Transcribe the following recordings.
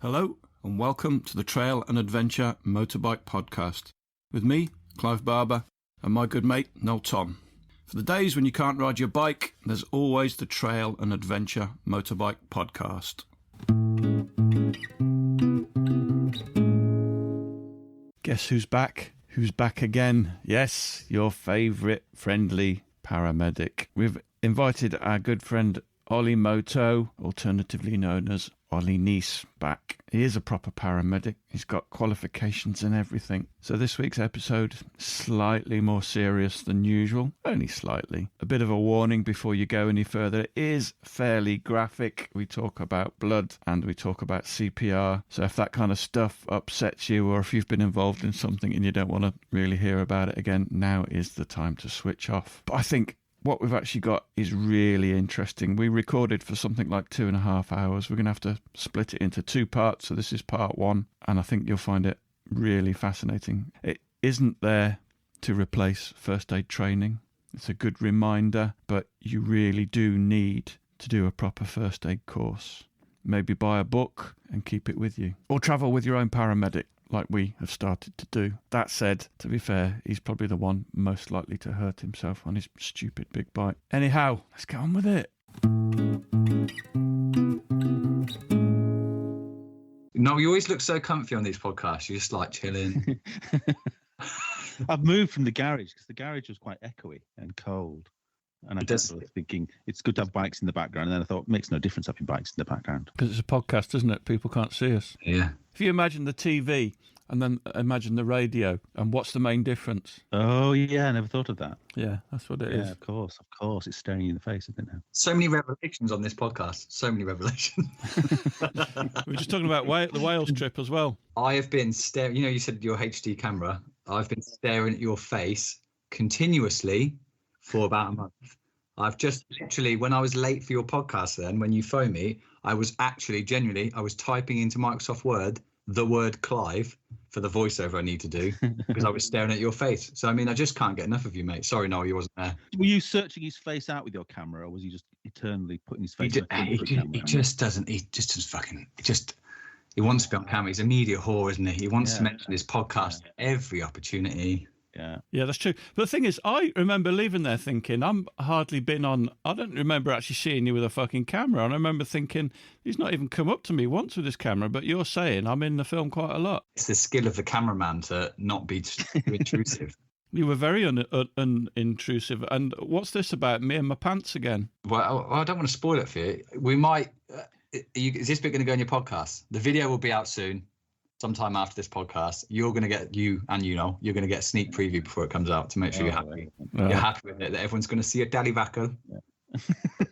Hello and welcome to the Trail and Adventure Motorbike Podcast with me, Clive Barber, and my good mate, Noel Tom. For the days when you can't ride your bike, there's always the Trail and Adventure Motorbike Podcast. Guess who's back? Who's back again? Yes, your favourite friendly paramedic. We've invited our good friend Ollie Moto, alternatively known as Ollie Nice, back. He is a proper paramedic. He's got qualifications and everything. So this week's episode, slightly more serious than usual. Only slightly. A bit of a warning before you go any further. It is fairly graphic. We talk about blood and we talk about CPR. So if that kind of stuff upsets you, or if you've been involved in something and you don't want to really hear about it again, now is the time to switch off. But I think what we've actually got is really interesting. We recorded for something like 2.5 hours. We're going to have to split it into two parts. So this is part one, and I think you'll find it really fascinating. It isn't there to replace first aid training. It's a good reminder, but you really do need to do a proper first aid course. Maybe buy a book and keep it with you, or travel with your own paramedic, like we have started to do. That said, to be fair, he's probably the one most likely to hurt himself on his stupid big bike. Anyhow, let's get on with it. No, you always look so comfy on these podcasts. You're just like chilling. I've moved from the garage because the garage was quite echoey and cold. And I was thinking it's good to have bikes in the background. And then I thought it makes no difference having bikes in the background. Because it's a podcast, isn't it? People can't see us. Yeah. If you imagine the TV and then imagine the radio, and what's the main difference? Oh, yeah, I never thought of that. Yeah, that's what it is. Yeah, of course. It's staring you in the face, isn't it now? So many revelations on this podcast. So many revelations. We were just talking about the Wales trip as well. I have been staring, you said your HD camera. I've been staring at your face continuously for about a month. I've just literally, when I was late for your podcast then, when you phoned me, I was actually genuinely, I was typing into Microsoft Word the word Clive for the voiceover I need to do because I was staring at your face. So, I mean, I just can't get enough of you, mate. Sorry, Noel, you wasn't there. Were you searching his face out with your camera, or was he just eternally putting his face He just doesn't fucking, he wants to be on camera. He's a media whore, isn't he? He wants to mention his podcast every opportunity. Yeah, that's true. But the thing is, I remember leaving there thinking, I don't remember actually seeing you with a fucking camera. And I remember thinking, he's not even come up to me once with his camera, but you're saying I'm in the film quite a lot. It's the skill of the cameraman to not be too intrusive. You were very unintrusive. And what's this about me and my pants again? Well, I don't want to spoil it for you. We might, is this bit going to go on your podcast? The video will be out soon. Sometime after this podcast, you're going to get you're going to get a sneak preview before it comes out to make sure you're happy. You're happy with it, that everyone's going to see a Dalivaco.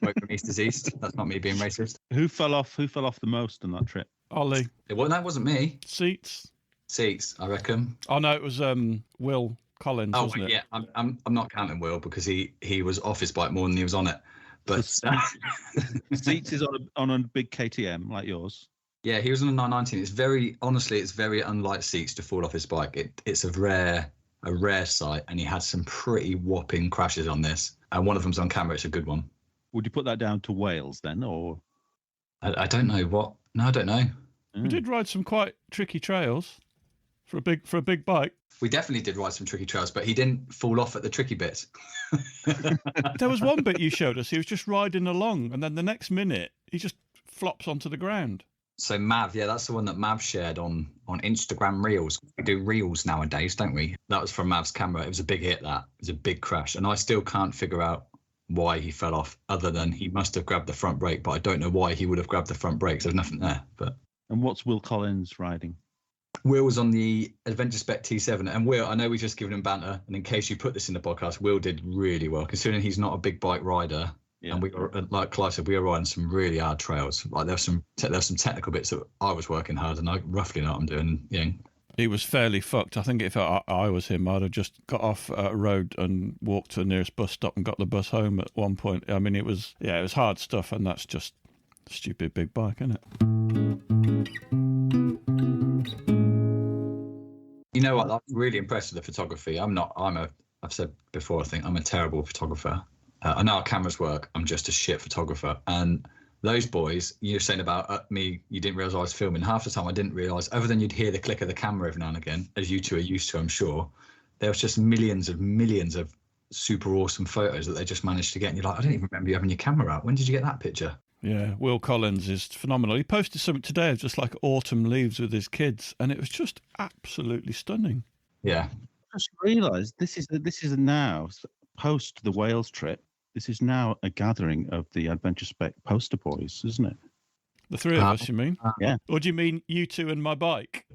Right from east to east. That's not me being racist. Who fell off the most on that trip? Ollie. That wasn't me. Seats, I reckon. Oh no, it was Will Collins, wasn't it? Yeah, I'm not counting Will because he was off his bike more than he was on it. But Seats is on a big KTM like yours. Yeah, he was on a 919. It's very unlike Seats to fall off his bike. It's a rare sight, and he had some pretty whopping crashes on this. And one of them's on camera. It's a good one. Would you put that down to Wales then, or? I don't know what. No, I don't know. We did ride some quite tricky trails for a big bike. We definitely did ride some tricky trails, but he didn't fall off at the tricky bits. There was one bit you showed us. He was just riding along, and then the next minute he just flops onto the ground. So Mav, that's the one that Mav shared on Instagram Reels. We do Reels nowadays, don't we? That was from Mav's camera. It was a big hit, that. It was a big crash. And I still can't figure out why he fell off, other than he must have grabbed the front brake, but I don't know why he would have grabbed the front brakes. There's nothing there. And what's Will Collins riding? Will was on the Adventure Spec T7. And Will, I know we've just given him banter, and in case you put this in the podcast, Will did really well, considering he's not a big bike rider. Yeah. And we were, like Clive said, we were riding some really hard trails. Like there's some technical bits that I was working hard, and I roughly know what I'm doing. Yeah. He was fairly fucked. I think if I was him, I'd have just got off a road and walked to the nearest bus stop and got the bus home at one point. I mean, it was hard stuff, and that's just a stupid big bike, isn't it? You know what? I'm really impressed with the photography. I've said before, I think I'm a terrible photographer. I know how cameras work. I'm just a shit photographer. And Those boys, you're saying about me, you didn't realise I was filming. Half the time I didn't realise, other than you'd hear the click of the camera every now and again, as you two are used to, I'm sure, there was just millions of super awesome photos that they just managed to get. And you're like, I don't even remember you having your camera out. When did you get that picture? Yeah, Will Collins is phenomenal. He posted something today of just like autumn leaves with his kids, and it was just absolutely stunning. Yeah. I just realised this is now, post the Wales trip, this is now a gathering of the Adventure Spec poster boys, isn't it? The three of us, you mean? Yeah. Or do you mean you two and my bike?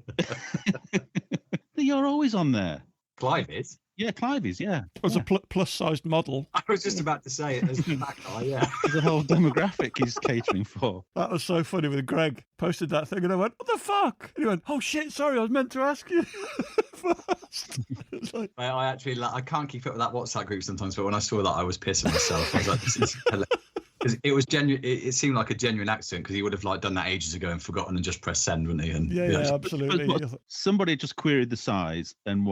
You're always on there. Clive is. Yeah, Clive is, yeah. It was a plus-sized model. I was just about to say it as the back guy, yeah. The whole demographic he's catering for. That was so funny with Greg. Posted that thing and I went, what the fuck? And he went, oh shit, sorry, I was meant to ask you first. It's like, I actually, I can't keep up with that WhatsApp group sometimes, but when I saw that, I was pissing myself. I was like, this is hilarious. Because it was genuine. It seemed like a genuine accident because he would have like done that ages ago and forgotten and just pressed send, wouldn't he? And yeah, absolutely. Somebody just queried the size and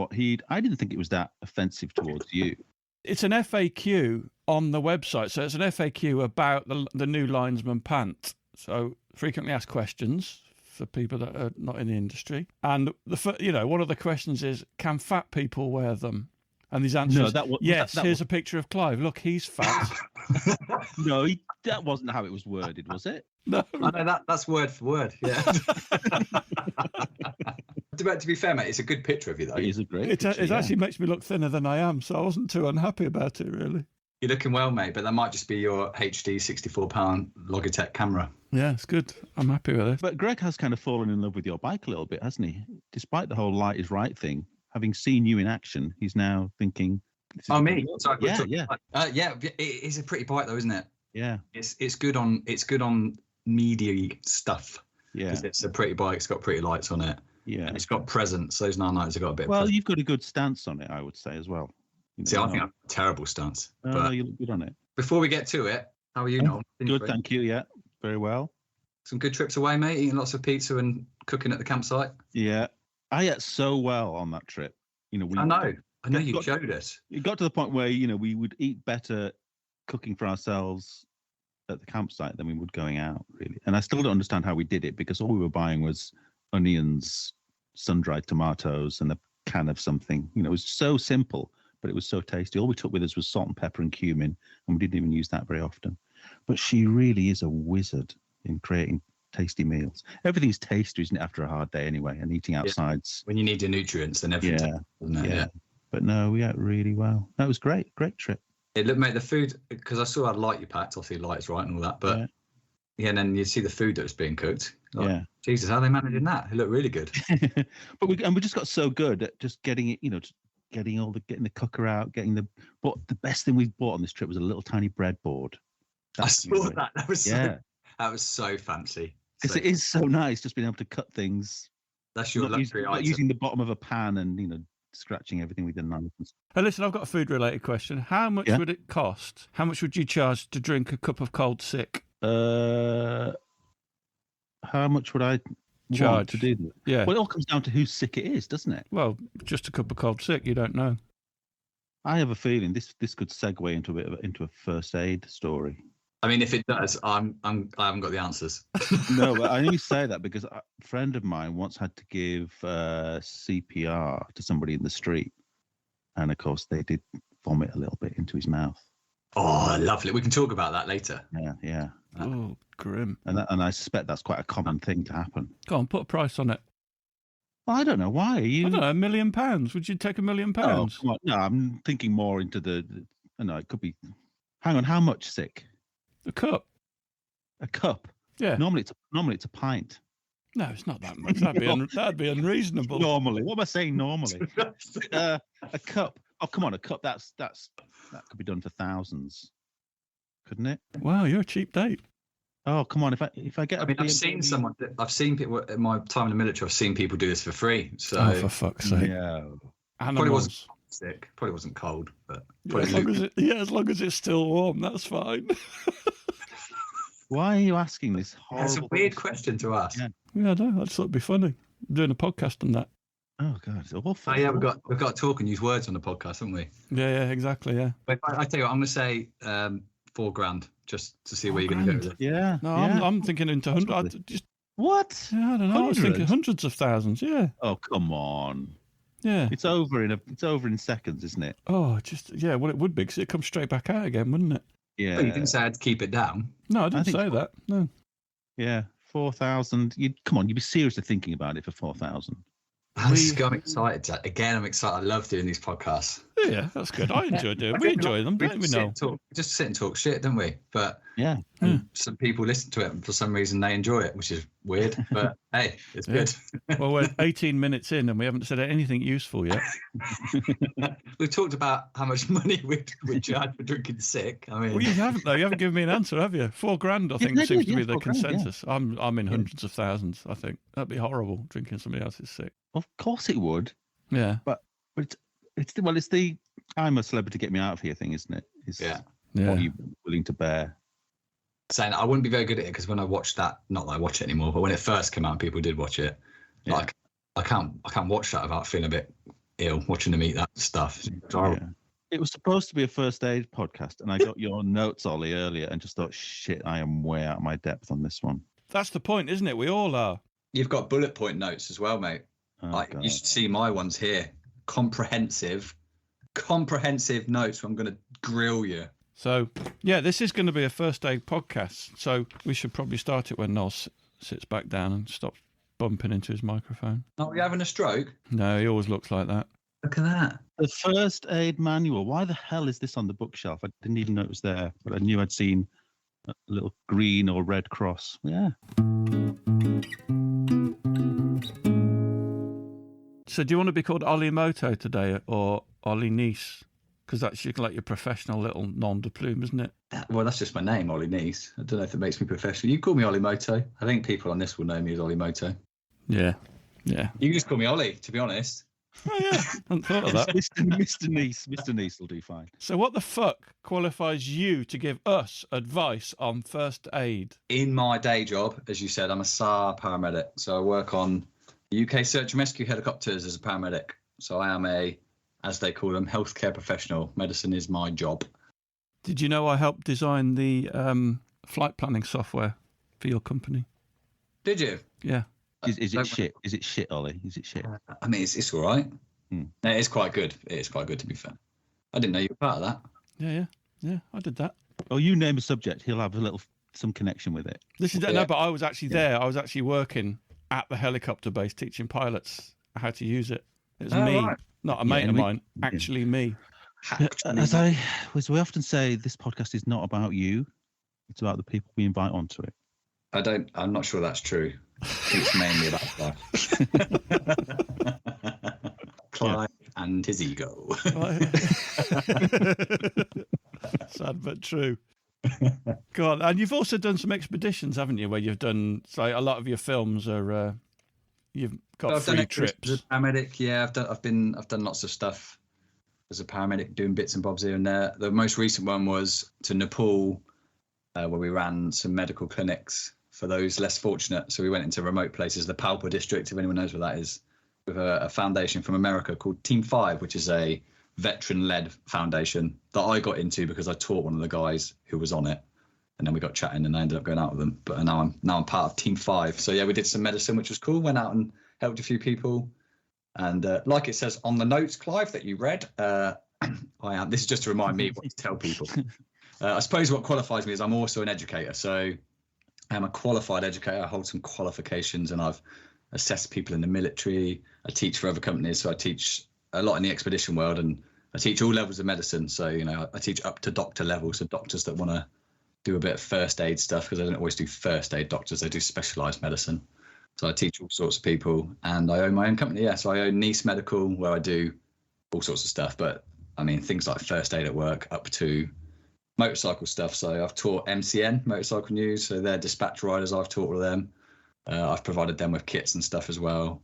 I didn't think it was that offensive towards you. It's an FAQ on the website. So it's an FAQ about the new linesman pant. So frequently asked questions for people that are not in the industry. And one of the questions is, can fat people wear them? And these answers, here's a picture of Clive. Look, he's fat. No, that wasn't how it was worded, was it? No. I know that's word for word, yeah. But to be fair, mate, it's a good picture of you, though. It is a great picture. It yeah. actually makes me look thinner than I am, so I wasn't too unhappy about it, really. You're looking well, mate, but that might just be your HD 64-pound Logitech camera. Yeah, it's good. I'm happy with it. But Greg has kind of fallen in love with your bike a little bit, hasn't he? Despite the whole light is right thing. Having seen you in action, he's now thinking. Oh, me? Sorry, yeah. It is a pretty bike, though, isn't it? Yeah. It's good on media stuff. Yeah. Because it's a pretty bike. It's got pretty lights on it. Yeah. And it's got presence. Those 990s have got a bit. Well, of you've got a good stance on it, I would say as well. See, I think I'm a terrible stance. No, you look good on it. Before we get to it, how are you, Noel? Good, thank you. Yeah, very well. Some good trips away, mate. Eating lots of pizza and cooking at the campsite. Yeah, I ate so well on that trip. I know you showed us. It got to the point where we would eat better cooking for ourselves at the campsite than we would going out, really. And I still don't understand how we did it because all we were buying was onions, sun-dried tomatoes, and a can of something. It was so simple, but it was so tasty. All we took with us was salt and pepper and cumin, and we didn't even use that very often. But she really is a wizard in creating tasty meals. Everything's tasty, isn't it, after a hard day anyway, and eating outside's. When you need your nutrients, then everything. Yeah. But no, we ate really well. That was great trip. It looked, mate, the food, because I saw how light you packed, obviously light's right and all that, but and then you see the food that was being cooked. Like, Jesus, how are they managing that? It looked really good. But we just got so good at just getting it, getting the cooker out, but the best thing we bought on this trip was a little tiny breadboard. I saw that. That was so fancy. Because it is so nice just being able to cut things. That's your luxury item. Not using the bottom of a pan and scratching everything with a knife. Hey, listen, I've got a food-related question. How much would it cost? How much would you charge to drink a cup of cold sick? How much would I charge to do that? Yeah. Well, it all comes down to who's sick it is, doesn't it? Well, just a cup of cold sick. You don't know. I have a feeling this could segue into a first aid story. I mean, if it does, I haven't got the answers. No, but I only say that because a friend of mine once had to give CPR to somebody in the street, and of course they did vomit a little bit into his mouth. Oh, lovely. We can talk about that later. Yeah. Oh, grim. And I suspect that's quite a common thing to happen. Go on, put a price on it. Well, I don't know. Why? I don't know, £1 million. Would you take £1 million? Oh, come on. No, I'm thinking more into it could be. Hang on, how much sick? A cup. A cup. Yeah. Normally it's a pint. No, it's not that much. That'd be unreasonable. Normally, what am I saying? Normally, a cup. Oh, come on, a cup. That could be done for thousands, couldn't it? Wow, you're a cheap date. Oh, come on. If I get, I've seen people in my time in the military. I've seen people do this for free. So, oh, for fuck's sake! Yeah. Probably wasn't sick. Probably wasn't cold, but as long as it's still warm, that's fine. Why are you asking this horrible? That's a weird question to ask. Yeah, I know. I just thought it'd be funny. I'm doing a podcast on that. Oh God, it's awful. Oh yeah, we've got to talk and use words on the podcast, haven't we? Yeah, exactly. Yeah. But I tell you what, I'm going to say $4,000 just to see where you're going to go with it. Yeah. No, yeah. I'm thinking into hundreds. Just What? I don't know. I was thinking 100? hundreds of thousands. Yeah, Oh, come on. yeah. It's over in seconds, isn't it? Oh, just yeah. Well, it would be because it comes straight back out again, wouldn't it? Yeah. But you didn't say I had to keep it down. No, I didn't think say so. that. No. Yeah. 4,000. You'd be seriously thinking about it for 4,000. I'm excited. Again, I'm excited. I love doing these podcasts. Yeah, that's good. I enjoy doing. We enjoy them, don't we? Know. Just sit and talk shit, don't we? But Yeah. some people listen to it and for some reason they enjoy it, which is weird. But hey, it's good. Well, we're 18 minutes in and we haven't said anything useful yet. We've talked about how much money we charge for drinking sick. I mean, Well, you haven't though. You haven't given me an answer, have you? $4,000, I think, I seems did, to be yeah, the 4,000, yeah. consensus. I'm in hundreds of thousands. I think that'd be horrible drinking somebody else's sick. Of course it would. Yeah. But it's the I'm a celebrity, get me out of here thing, isn't it? It's yeah. Yeah. what are you willing to bear? Saying I wouldn't be very good at it because when I watched that, not that I watch it anymore, but when it first came out, people did watch it. Yeah. Like I can't watch that without feeling a bit ill watching them eat that stuff. It's horrible. Yeah. It was supposed to be a first aid podcast, and I got your notes, Ollie, earlier, and just thought, shit, I am way out of my depth on this one. That's the point, isn't it? We all are. You've got bullet point notes as well, mate. Oh, Like God. you should see my ones here. Comprehensive notes. I'm going to grill you. So, yeah, this is going to be a first aid podcast. So we should probably start it when Noel sits back down and stops bumping into his microphone. Not you having a stroke? No, he always looks like that. Look at that. The first aid manual. Why the hell is this on the bookshelf? I didn't even know it was there, but I knew I'd seen a little green or red cross. Yeah. So do you want to be called Ollie Moto today or Ollie Nice? Because that's like your professional little nom de plume, isn't it? Well, that's just my name, Ollie Nice. I don't know if it makes me professional. You call me Ollie Moto. I think people on this will know me as Ollie Moto. Yeah. Yeah. You can just call me Ollie, to be honest. Oh, yeah. I hadn't thought of that. Mr. Nice. Mr. Nice will do fine. So what the fuck qualifies you to give us advice on first aid? In my day job, as you said, I'm a SAR paramedic. So I work on UK search and rescue helicopters as a paramedic. So I am a, as they call them, healthcare professional. Medicine is my job. Did you know I helped design the flight planning software for your company? Did you? Yeah. Is it shit? Is it shit, Ollie? Is it shit? I mean, it's all right. Hmm. No, it's quite good. It is quite good, to be fair. I didn't know you were part of that. Yeah, I did that. Oh, you name a subject, he'll have some connection with it. This is Yeah. no, but I was actually there. I was actually working at the helicopter base teaching pilots how to use it. It was Oh, me, right. not a mate of we- mine, actually me. As we often say, this podcast is not about you. It's about the people we invite onto it. I'm not sure that's true. I think it's mainly about Clive and his ego. Sad but true. Go on. And you've also done some expeditions, haven't you? Where you've done, so a lot of your films are, you've got I've free done trips. as a paramedic. Yeah, I've done lots of stuff as a paramedic, doing bits and bobs here and there. The most recent one was to Nepal, where we ran some medical clinics for those less fortunate. So we went into remote places, the Palpa district, if anyone knows where that is, with a foundation from America called Team 5, which is a veteran-led foundation that I got into because I taught one of the guys who was on it, and then we got chatting and I ended up going out with them. But now I'm part of Team 5. So yeah, we did some medicine, which was cool. Went out and helped a few people. And like it says on the notes, Clive, that you read, I am. This is just to remind me what to tell people. I suppose what qualifies me is I'm also an educator. So I'm a qualified educator. I hold some qualifications and I've assessed people in the military. I teach for other companies. So I teach a lot in the expedition world and I teach all levels of medicine. So, you know, I teach up to doctor level. So doctors that want to do a bit of first aid stuff, because I don't always do first aid doctors. They do specialized medicine. So I teach all sorts of people and I own my own company. Yeah. So I own Nice Medical, where I do all sorts of stuff. But I mean, things like first aid at work up to motorcycle stuff. So I've taught MCN, Motorcycle News. So they're dispatch riders. I've taught all of them. I've provided them with kits and stuff as well.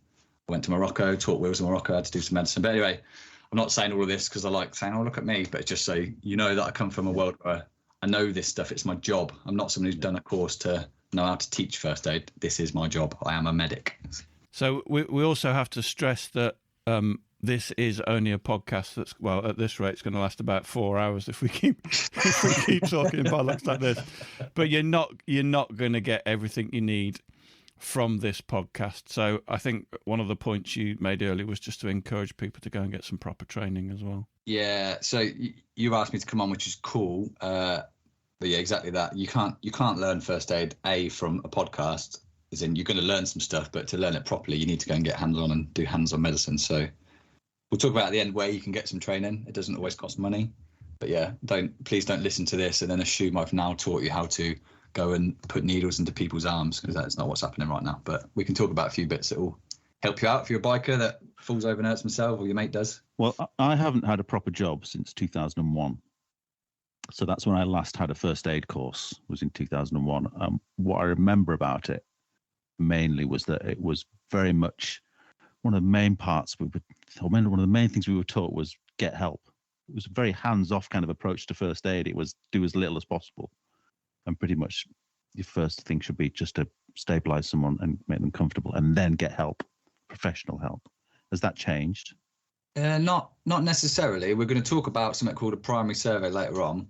I went to Morocco, taught wheels in Morocco. I had to do some medicine. But anyway, I'm not saying all of this because I like saying, oh, look at me. But it's just so you know that I come from a world where I know this stuff. It's my job. I'm not someone who's done a course to know how to teach first aid. This is my job. I am a medic. So we also have to stress that this is only a podcast that's, well, at this rate, it's going to last about 4 hours if we keep talking bollocks like this. But you're not going to get everything you need from this podcast. So I think one of the points you made earlier was just to encourage people to go and get some proper training as well. Yeah. So you asked me to come on, which is cool. But yeah, exactly that. You can't learn first aid from a podcast. As in, you're going to learn some stuff, but to learn it properly, you need to go and get hands-on and do hands-on medicine. So we'll talk about at the end where you can get some training. It doesn't always cost money. But yeah, please don't listen to this and then assume I've now taught you how to go and put needles into people's arms, because that's not what's happening right now. But we can talk about a few bits that will help you out if you're a biker that falls over and hurts himself, or your mate does. Well, I haven't had a proper job since 2001. So that's when I last had a first aid course, was in 2001. What I remember about it mainly was that it was very much one of the main parts one of the main things we were taught was get help. It was a very hands-off kind of approach to first aid. It was do as little as possible. And pretty much your first thing should be just to stabilize someone and make them comfortable, and then get help, professional help. Has that changed? Not necessarily. We're going to talk about something called a primary survey later on.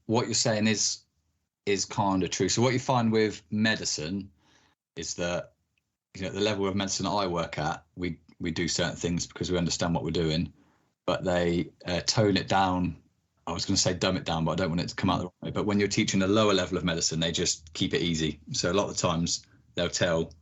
What you're saying is kind of true. So what you find with medicine is that, the level of medicine I work at, we do certain things because we understand what we're doing, but they tone it down. I was going to say dumb it down, but I don't want it to come out the wrong way. But when you're teaching a lower level of medicine, they just keep it easy. So a lot of the times they'll tell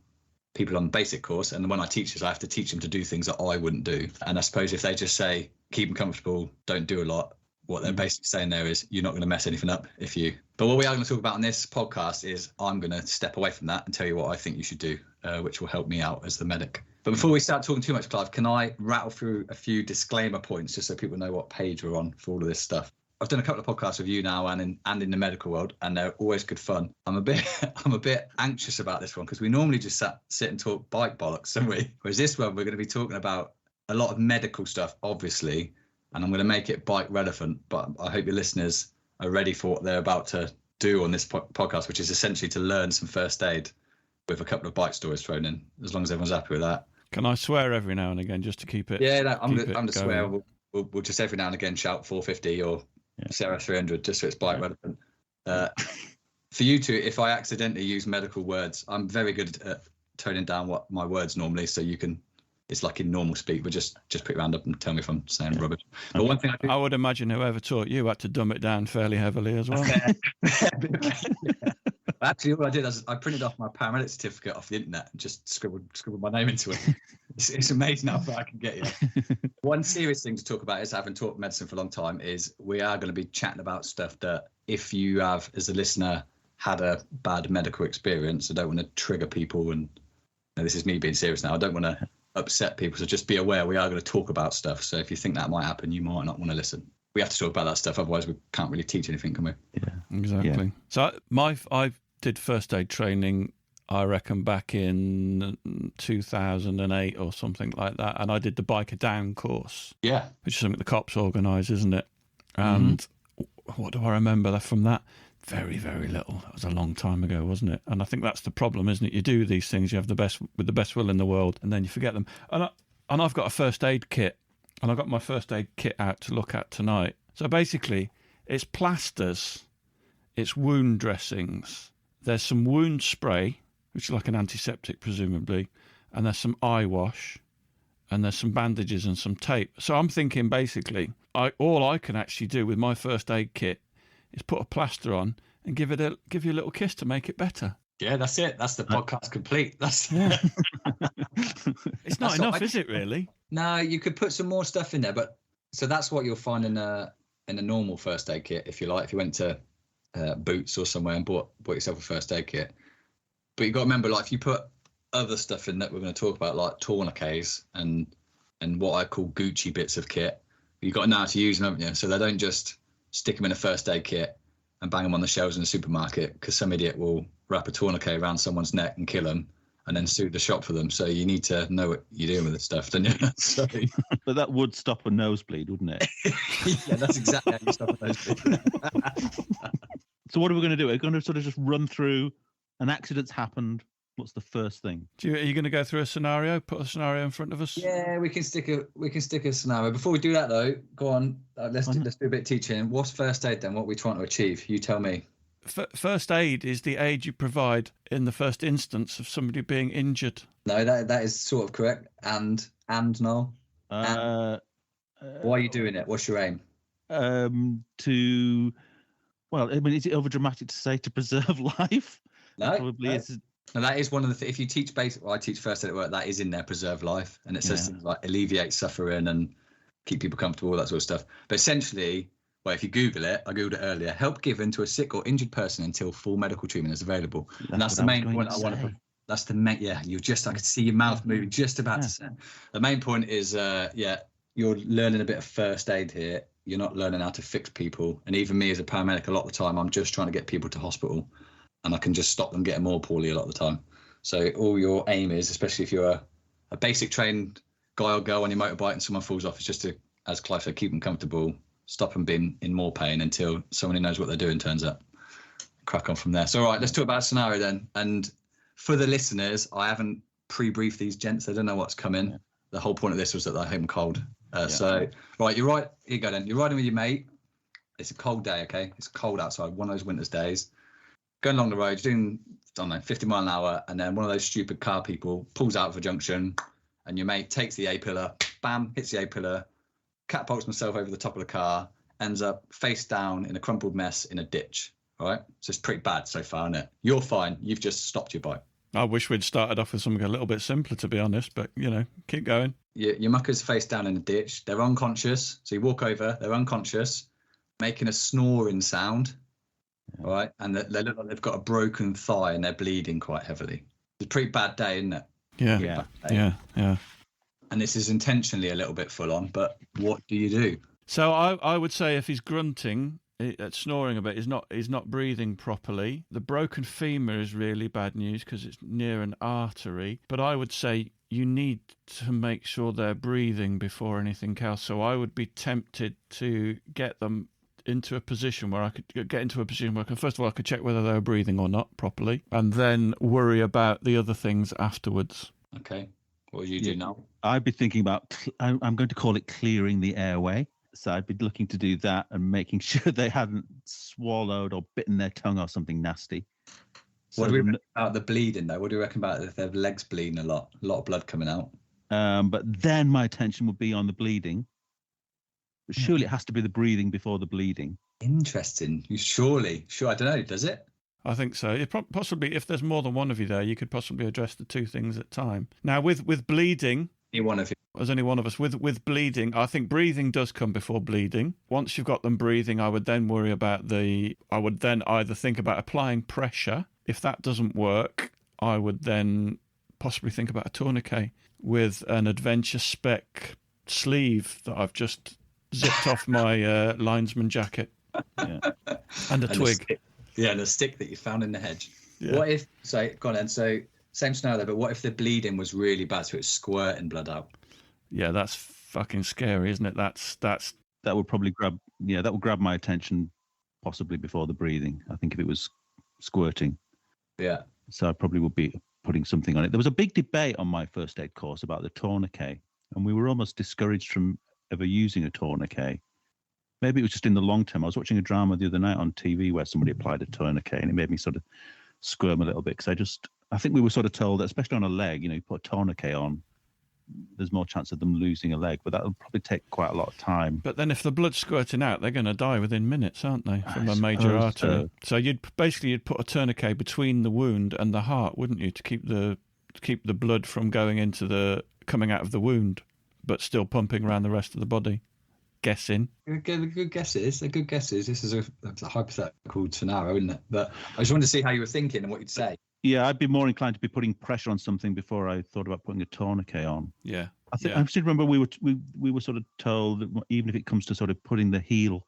people on the basic course, and when I teach this, I have to teach them to do things that I wouldn't do. And I suppose if they just say, keep them comfortable, don't do a lot, what they're basically saying there is you're not going to mess anything up if you. But what we are going to talk about on this podcast is I'm going to step away from that and tell you what I think you should do, which will help me out as the medic. But before we start talking too much, Clive, can I rattle through a few disclaimer points just so people know what page we're on for all of this stuff? I've done a couple of podcasts with you now and in the medical world, and they're always good fun. I'm a bit anxious about this one because we normally just sit and talk bike bollocks, don't we? Whereas this one, we're going to be talking about a lot of medical stuff, obviously, and I'm going to make it bike relevant. But I hope your listeners are ready for what they're about to do on this podcast, which is essentially to learn some first aid with a couple of bike stories thrown in, as long as everyone's happy with that. Can I swear every now and again just to keep it? Yeah, I'm going to swear. We'll just every now and again shout 450 or Sarah 300 just so it's bike relevant. For you two, if I accidentally use medical words, I'm very good at toning down what my words normally, so you can. It's like in normal speak, but just put your hand up and tell me if I'm saying rubbish. But one thing I would imagine whoever taught you had to dumb it down fairly heavily as well. Actually, all I did is I printed off my paramedic certificate off the internet and just scribbled my name into it. It's amazing how far I can get you. One serious thing to talk about is, having taught medicine for a long time, is we are going to be chatting about stuff that if you have, as a listener, had a bad medical experience, I don't want to trigger people, and this is me being serious now. I don't want to upset people, so just be aware we are going to talk about stuff. So if you think that might happen, you might not want to listen. We have to talk about that stuff, otherwise we can't really teach anything, can we? Yeah, exactly. Yeah. So I did first aid training, I reckon, back in 2008 or something like that, and I did the Biker Down course. Yeah, which is something the cops organise, isn't it? And what do I remember from that? Very, very little. That was a long time ago, wasn't it? And I think that's the problem, isn't it? You do these things, you have the best will in the world, and then you forget them. And I've got a first aid kit, and I got my first aid kit out to look at tonight. So basically, it's plasters, it's wound dressings, there's some wound spray, which is like an antiseptic presumably, and there's some eye wash, and there's some bandages and some tape. So I'm thinking basically, all I can actually do with my first aid kit is put a plaster on and give you a little kiss to make it better. Yeah, that's it. That's the podcast complete. It's not enough, is it really? No, you could put some more stuff in there, but so that's what you'll find in a normal first aid kit, if you like. If you went to Boots or somewhere and bought yourself a first aid kit, but you've got to remember, like, if you put other stuff in that we're going to talk about, like tourniquets and what I call Gucci bits of kit, you've got to know how to use them, haven't you? So they don't just stick them in a first aid kit and bang them on the shelves in the supermarket, because some idiot will wrap a tourniquet around someone's neck and kill them and then sue the shop for them. So you need to know what you're doing with this stuff, don't you? So, but that would stop a nosebleed, wouldn't it? Yeah, that's exactly how you stop a nosebleed. So what are we going to do? We're going to sort of just run through an accident's happened. What's the first thing? Are you going to go through a scenario? Put a scenario in front of us? Yeah, we can stick a scenario. Before we do that though, go on. Let's do a bit of teaching. What's first aid then? What are we trying to achieve? You tell me. First aid is the aid you provide in the first instance of somebody being injured. No, that is sort of correct. And Noel. Why are you doing it? What's your aim? Well, I mean, is it over dramatic to say to preserve life? No, probably is. And that is one of the if you teach I teach first aid at work, that is in there, preserve life, and it says things like alleviate suffering and keep people comfortable, all that sort of stuff. But essentially, well, if you Google it, I Googled it earlier, help given to a sick or injured person until full medical treatment is available. And that's the main point I want to. That's the main. Yeah, I could see your mouth moving just about to say. The main point is, you're learning a bit of first aid here. You're not learning how to fix people. And even me as a paramedic, a lot of the time, I'm just trying to get people to hospital, and I can just stop them getting more poorly a lot of the time. So all your aim is, especially if you're a basic trained guy or girl on your motorbike and someone falls off, is just to, as Clive said, keep them comfortable, stop them being in more pain until someone who knows what they're doing turns up. Crack on from there. So all right, let's talk about a scenario then. And for the listeners, I haven't pre-briefed these gents. They don't know what's coming. Yeah. The whole point of this was that they're home cold. So, right, you're right. Here you go then. You're riding with your mate. It's a cold day, okay? It's cold outside, one of those winter's days. Going along the road, you're doing, I don't know, 50 mile an hour, and then one of those stupid car people pulls out of a junction, and your mate takes the A-pillar, bam, hits the A-pillar, catapults himself over the top of the car, ends up face down in a crumpled mess in a ditch, all right? So it's pretty bad so far, isn't it? You're fine. You've just stopped your bike. I wish we'd started off with something a little bit simpler, to be honest, but, keep going. Your mucker's face down in a ditch. They're unconscious. So you walk over, they're unconscious, making a snoring sound, all right? And they look like they've got a broken thigh and they're bleeding quite heavily. It's a pretty bad day, isn't it? Yeah. And this is intentionally a little bit full on, but what do you do? So I would say if he's grunting, snoring a bit, he's not breathing properly. The broken femur is really bad news because it's near an artery. But I would say you need to make sure they're breathing before anything else. So I would be tempted to get them into a position where I could first of all, I could check whether they were breathing or not properly, and then worry about the other things afterwards. Okay. What would you do now? I'd be thinking about, I'm going to call it clearing the airway. So I'd be looking to do that and making sure they hadn't swallowed or bitten their tongue or something nasty. What do we reckon about the bleeding, though? What do you reckon about if their legs bleeding a lot of blood coming out? But then my attention would be on the bleeding. But surely it has to be the breathing before the bleeding. Interesting. Sure, I don't know, does it? I think so. Possibly, if there's more than one of you there, you could possibly address the two things at a time. Now, with bleeding... One of you. There's only one of us. With bleeding, I think breathing does come before bleeding. Once you've got them breathing, I would then either think about applying pressure. If that doesn't work, I would then possibly think about a tourniquet with an adventure spec sleeve that I've just zipped off my linesman jacket. Yeah. And a twig. And a stick that you found in the hedge. Yeah. What if, same scenario, but what if the bleeding was really bad, so it's squirting blood out? Yeah, that's fucking scary, isn't it? That would probably grab my attention possibly before the breathing. I think if it was squirting. Yeah. So I probably would be putting something on it. There was a big debate on my first aid course about the tourniquet, and we were almost discouraged from ever using a tourniquet. Maybe it was just in the long term. I was watching a drama the other night on TV where somebody applied a tourniquet, and it made me sort of squirm a little bit because I think we were sort of told that, especially on a leg, you put a tourniquet on, there's more chance of them losing a leg, but that'll probably take quite a lot of time. But then if the blood's squirting out, they're going to die within minutes, aren't they, from a major artery? So you'd put a tourniquet between the wound and the heart, wouldn't you, to keep the blood from coming out of the wound, but still pumping around the rest of the body. Guessing. Good guesses. They're good guesses. This is a hypothetical scenario, isn't it? But I just wanted to see how you were thinking and what you'd say. Yeah, I'd be more inclined to be putting pressure on something before I thought about putting a tourniquet on. Yeah. I still remember we were sort of told that even if it comes to sort of putting your heel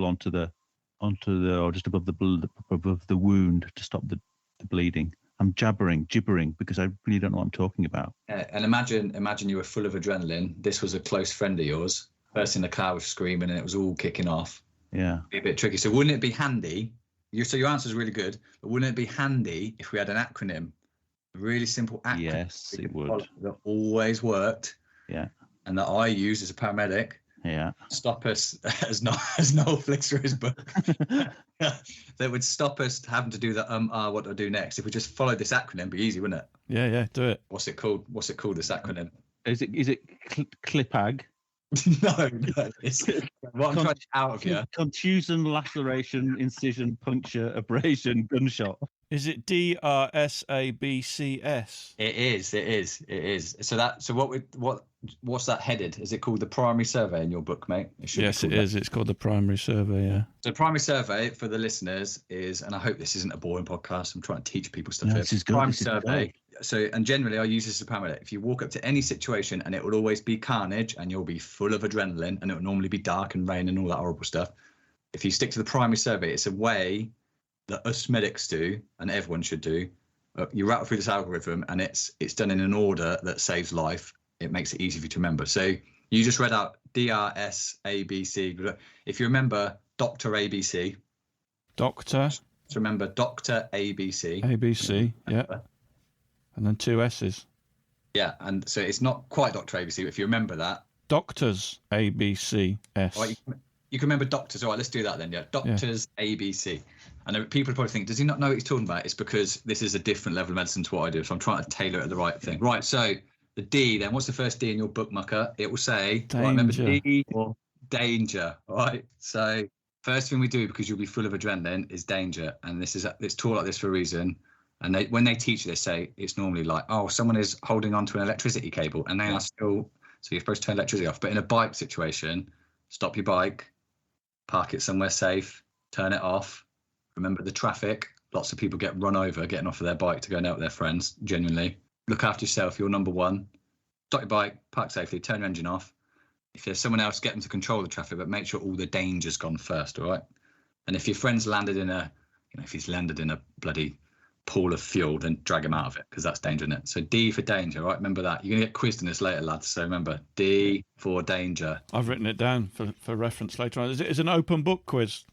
onto the or just above the wound to stop the bleeding. I'm gibbering because I really don't know what I'm talking about. And imagine you were full of adrenaline. This was a close friend of yours. Person in the car was screaming and it was all kicking off. Yeah. It'd be a bit tricky. So wouldn't it be handy? So your answer is really good, but wouldn't it be handy if we had an acronym A really simple acronym. Yes, we it can follow would. that always worked. Yeah. And that I use as a paramedic. Yeah. Stop us, as Noel flicks through his book. That would stop us having to do the what do I do next? If we just followed this acronym, it'd be easy, wouldn't it? Yeah, do it. What's it called? This acronym? Is it CLIPAG? No. It's what I'm trying to get out of you. Contusion, laceration, incision, puncture, abrasion, gunshot. Is it DRSABCS? It is. So what's that headed? Is it called the primary survey in your book, mate? Yes, it is. It's called the primary survey, yeah. So primary survey for the listeners is, and I hope this isn't a boring podcast, I'm trying to teach people stuff. No, here. this is good. Primary This is survey. good. So, and generally I use this as a paramedic. If you walk up to any situation and it will always be carnage and you'll be full of adrenaline and it will normally be dark and rain and all that horrible stuff. If you stick to the primary survey, it's a way that us medics do, and everyone should do. You rattle through this algorithm, and it's done in an order that saves life. It makes it easy for you to remember. So you just read out DRSABC. If you remember Dr. ABC. Doctor. So remember Dr. ABC. ABC, yeah. And then 2 S's. Yeah, and so it's not quite Dr. ABC, but if you remember that. Doctors ABCS. Right, you can remember doctors. All right, let's do that then. Yeah, doctors ABC. And people probably think, does he not know what he's talking about? It's because this is a different level of medicine to what I do. So I'm trying to tailor it to the right thing. Right, so the D then, what's the first D in your book, Mucker? It will say, danger. Right, remember D or danger. All right, so first thing we do, because you'll be full of adrenaline, is danger. And it's taught like this for a reason. And when they teach this, say it's normally like, oh, someone is holding onto an electricity cable and they are still, so you're supposed to turn electricity off. But in a bike situation, stop your bike, park it somewhere safe, turn it off. Remember the traffic. Lots of people get run over getting off of their bike to go and out with their friends. Genuinely, look after yourself. You're number one. Stop your bike, park safely, turn your engine off. If there's someone else, get them to control the traffic, but make sure all the danger's gone first, all right? And if your friend's landed in if he's landed in a bloody pool of fuel, then drag him out of it, because that's danger, isn't it? So D for danger, right? Remember that. You're going to get quizzed in this later, lads. So remember, D for danger. I've written it down for reference later on. It's an open book quiz.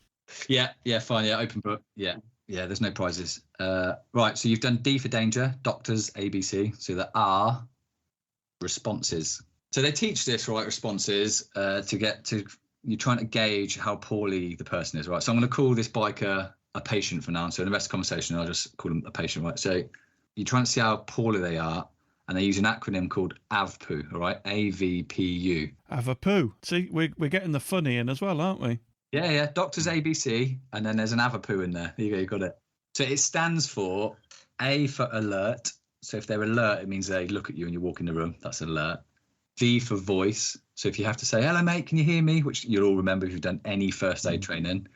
Yeah, fine. Yeah, open book. Yeah, there's no prizes. Right, so you've done D for danger, doctors, ABC. So the R, responses. So they teach this, right, responses, you're trying to gauge how poorly the person is, right? So I'm going to call this biker a patient for now. So in the rest of the conversation, I'll just call them a patient, right? So you're trying to see how poorly they are, and they use an acronym called AVPU, all right? AVPU. AVPU. See, we're getting the funny in as well, aren't we? Yeah. Doctors ABC, and then there's an AVPU in there. There you go, you got it. So it stands for A for alert. So if they're alert, it means they look at you and you walk in the room. That's alert. V for voice. So if you have to say, hello, mate, can you hear me? Which you'll all remember if you've done any first aid training.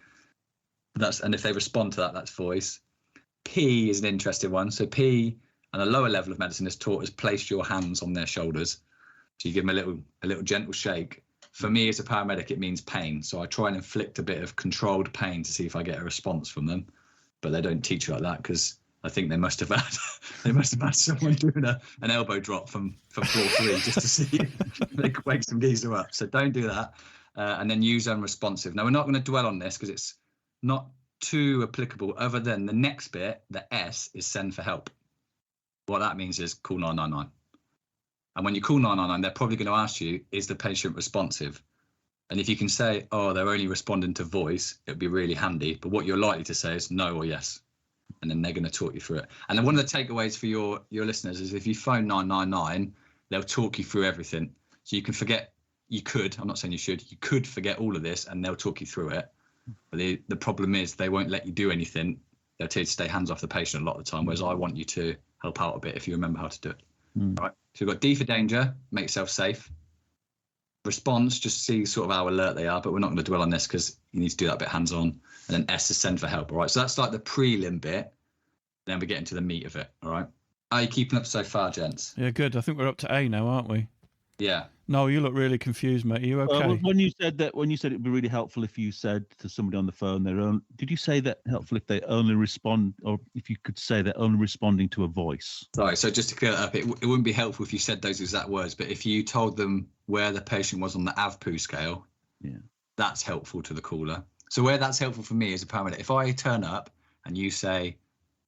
And if they respond to that, that's voice. P is an interesting one. So P, and a lower level of medicine is taught as place your hands on their shoulders. So you give them a little gentle shake. For me as a paramedic, it means pain. So I try and inflict a bit of controlled pain to see if I get a response from them. But they don't teach you like that, because I think they must have had someone doing an elbow drop from floor 3 just to see if they could wake some geezer up. So don't do that. And then use unresponsive. Now, we're not going to dwell on this because it's not too applicable, other than the next bit, the S, is send for help. What that means is call 999. And when you call 999, they're probably going to ask you, is the patient responsive? And if you can say, oh, they're only responding to voice, it would be really handy. But what you're likely to say is no or yes. And then they're going to talk you through it. And then one of the takeaways for your listeners is if you phone 999, they'll talk you through everything. So you can forget, I'm not saying you should, you could forget all of this and they'll talk you through it. But the problem is they won't let you do anything. They'll tell you to stay hands off the patient a lot of the time, whereas I want you to help out a bit if you remember how to do it. All right. So we've got D for danger, make yourself safe. Response, just see sort of how alert they are, but we're not going to dwell on this because you need to do that bit hands-on. And then S is send for help. All right. So that's like the prelim bit. Then we get into the meat of it. All right. Are you keeping up so far, gents? Yeah, good. I think we're up to A now, aren't we? Yeah. No, you look really confused, mate. Are you okay? When you said it'd be really helpful if you said to somebody on the phone did you say that helpful if they only respond, or if you could say they're only responding to a voice? Sorry, so just to clear that up, it wouldn't be helpful if you said those exact words, but if you told them where the patient was on the AVPU scale, that's helpful to the caller. So where that's helpful for me as a paramedic, if I turn up and you say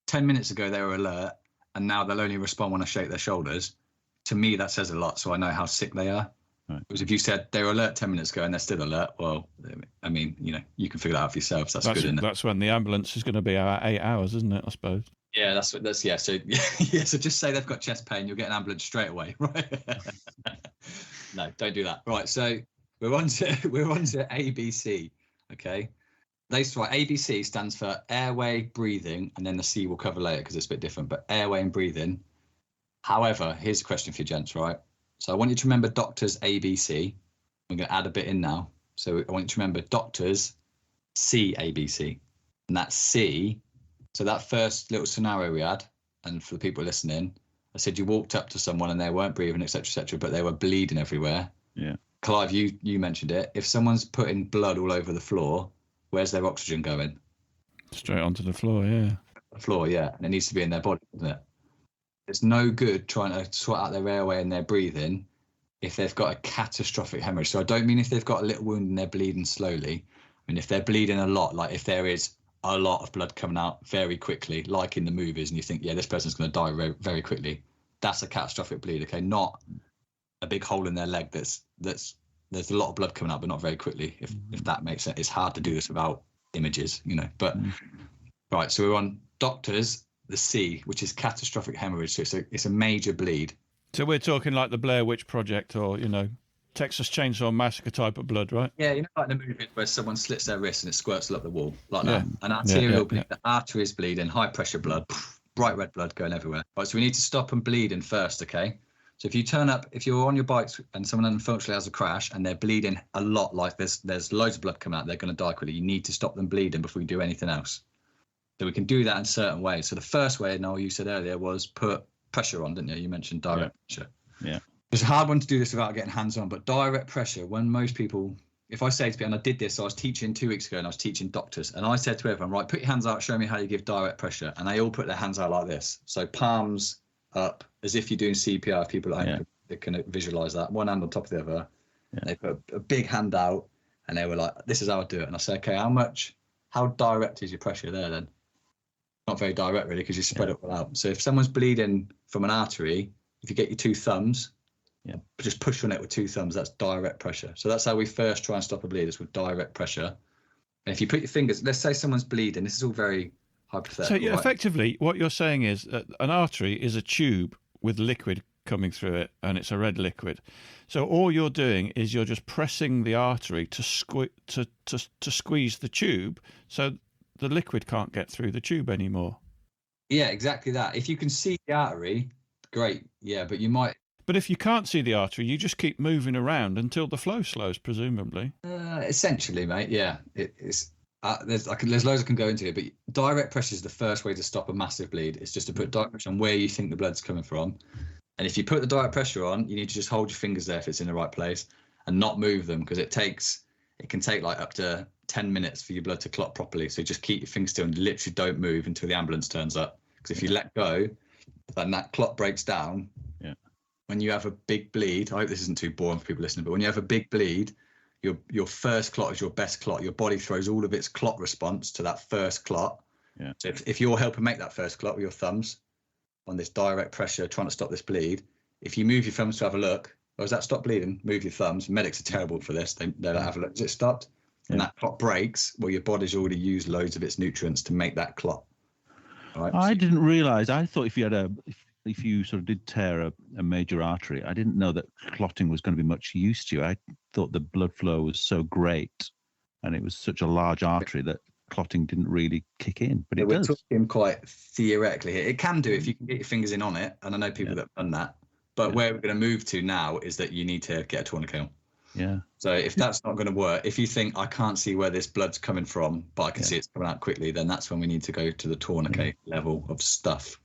10 minutes ago they were alert, and now they'll only respond when I shake their shoulders, to me that says a lot. So I know how sick they are. Right. Because if you said they were alert 10 minutes ago and they're still alert, well, I mean, you can figure that out for yourself. So that's good, isn't it? That's when the ambulance is going to be about 8 hours, isn't it? I suppose. Yeah, that's yeah. So So just say they've got chest pain, you'll get an ambulance straight away, right? No, don't do that. Right. So we're on to ABC. Okay. That's right. ABC stands for airway, breathing, and then the C we'll cover later because it's a bit different. But airway and breathing. However, here's a question for you, gents. Right. So I want you to remember doctors ABC. I'm going to add a bit in now. So I want you to remember doctors CABC, and that's C. So that first little scenario we had, and for the people listening, I said you walked up to someone and they weren't breathing, etc., but they were bleeding everywhere. Yeah. Clive, you mentioned it. If someone's putting blood all over the floor, where's their oxygen going? Straight onto the floor, yeah. The floor, yeah. And it needs to be in their body, doesn't it? It's no good trying to sort out their airway and their breathing if they've got a catastrophic hemorrhage. So I don't mean if they've got a little wound and they're bleeding slowly. I mean, if they're bleeding a lot, like if there is a lot of blood coming out very quickly, like in the movies, and you think, yeah, this person's going to die very, very quickly, that's a catastrophic bleed, okay? Not a big hole in their leg there's a lot of blood coming out, but not very quickly, if that makes sense. It's hard to do this without images, but right, so we're on doctors, the C, which is catastrophic hemorrhage. So it's a major bleed. So we're talking like the Blair Witch Project or, Texas Chainsaw Massacre type of blood, right? Yeah, like the movies where someone slits their wrist and it squirts up the wall, like that. An arterial bleed, the artery is bleeding, high pressure blood, bright red blood going everywhere. Right, so we need to stop them bleeding first, okay? So if you're on your bikes and someone unfortunately has a crash and they're bleeding a lot, like there's loads of blood coming out, they're going to die quickly. You need to stop them bleeding before you do anything else. So we can do that in certain ways. So the first way, Noel, you said earlier, was put pressure on, didn't you? You mentioned direct pressure. Yeah. It's a hard one to do this without getting hands-on, but direct pressure, when most people, if I say to people, and I did this, I was teaching 2 weeks ago and I was teaching doctors, and I said to everyone, right, put your hands out, show me how you give direct pressure. And they all put their hands out like this. So palms up, as if you're doing CPR. If people they can visualize that. One hand on top of the other. Yeah. They put a big hand out and they were like, this is how I do it. And I said, okay, how direct is your pressure there then? Not very direct really, because you spread it all out. So if someone's bleeding from an artery, if you get your two thumbs, just push on it with two thumbs, that's direct pressure. So that's how we first try and stop a bleed, is with direct pressure. And if you put your fingers, let's say someone's bleeding, this is all very hypothetical. So effectively, what you're saying is that an artery is a tube with liquid coming through it, and it's a red liquid. So all you're doing is you're just pressing the artery to squeeze the tube, so the liquid can't get through the tube anymore. Yeah, exactly that. If you can see the artery, great. Yeah, but you might. But if you can't see the artery, you just keep moving around until the flow slows, presumably. Essentially, mate. Yeah, it's. There's loads I can go into here, but direct pressure is the first way to stop a massive bleed. It's just to put direct pressure on where you think the blood's coming from. And if you put the direct pressure on, you need to just hold your fingers there if it's in the right place and not move them, because it can take like up to 10 minutes for your blood to clot properly. So just keep your fingers still and literally don't move until the ambulance turns up. Because if you let go, then that clot breaks down. Yeah. When you have a big bleed, I hope this isn't too boring for people listening, but when you have a big bleed, your first clot is your best clot. Your body throws all of its clot response to that first clot. Yeah. So if you're helping make that first clot with your thumbs on this direct pressure, trying to stop this bleed, if you move your thumbs to have a look, has that stopped bleeding? Move your thumbs. Medics are terrible for this. They don't have a look. Has it stopped? Yeah. And that clot breaks. Well, your body's already used loads of its nutrients to make that clot. Right? I didn't realise. I thought if you sort of did tear a major artery, I didn't know that clotting was going to be much use to you. I thought the blood flow was so great and it was such a large artery that clotting didn't really kick in, but it does. We're talking quite theoretically here. It can do if you can get your fingers in on it, and I know people that have done that. But where we're going to move to now is that you need to get a tourniquet. Yeah. So if that's not going to work, if you think I can't see where this blood's coming from, but I can see it's coming out quickly, then that's when we need to go to the tourniquet level of stuff.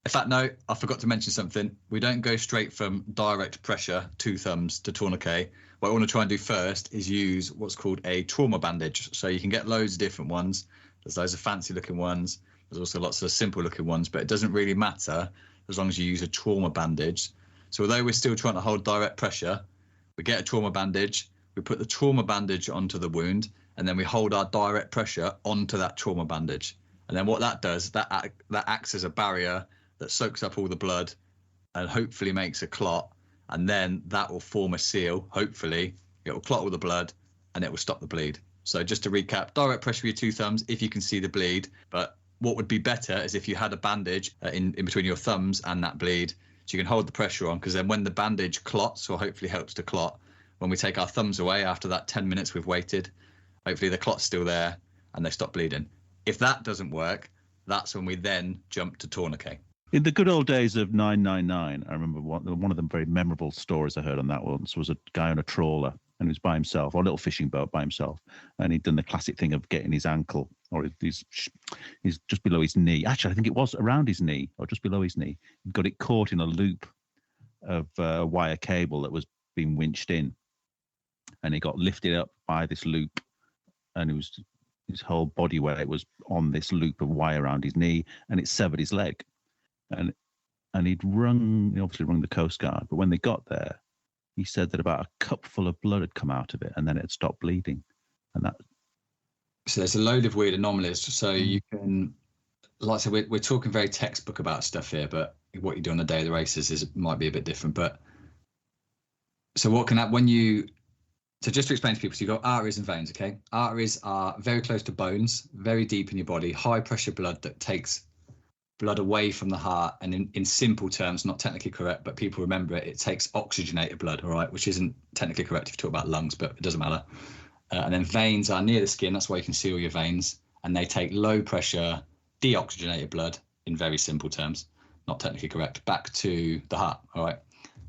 In fact, no, I forgot to mention something. We don't go straight from direct pressure, two thumbs, to tourniquet. What I want to try and do first is use what's called a trauma bandage. So you can get loads of different ones. There's loads of fancy looking ones. There's also lots of simple looking ones, but it doesn't really matter as long as you use a trauma bandage. So although we're still trying to hold direct pressure, we get a trauma bandage, we put the trauma bandage onto the wound, and then we hold our direct pressure onto that trauma bandage. And then what that does, that acts as a barrier that soaks up all the blood and hopefully makes a clot, and then that will form a seal. Hopefully it will clot all the blood and it will stop the bleed. So just to recap, direct pressure with your 2 thumbs if you can see the bleed, but what would be better is if you had a bandage in between your thumbs and that bleed, so you can hold the pressure on, because then when the bandage clots, or hopefully helps to clot, when we take our thumbs away after that 10 minutes we've waited, hopefully the clot's still there and they stop bleeding. If that doesn't work, that's when we then jump to tourniquet. In the good old days of 999, I remember one of the very memorable stories I heard on that once was a guy on a trawler, and he was by himself, on a little fishing boat by himself, and he'd done the classic thing of getting his ankle, or he's just below his knee. Actually, I think it was around his knee, or just below his knee. He'd got it caught in a loop of wire cable that was being winched in, and he got lifted up by this loop, and his whole body weight was on this loop of wire around his knee, and it severed his leg. And he obviously rung the Coast Guard, but when they got there, he said that about a cup full of blood had come out of it, and then it had stopped bleeding. And that. So there's a load of weird anomalies. So you can, like I said, we're talking very textbook about stuff here, but what you do on the day of the races might be a bit different. But so what can happen when you? So just to explain to people, so you've got arteries and veins. Okay, arteries are very close to bones, very deep in your body, high pressure blood that takes blood away from the heart, and in simple terms, not technically correct, but people remember it takes oxygenated blood, all right, which isn't technically correct if you talk about lungs, but it doesn't matter. And then veins are near the skin, that's why you can see all your veins, and they take low pressure deoxygenated blood, in very simple terms, not technically correct, back to the heart, all right.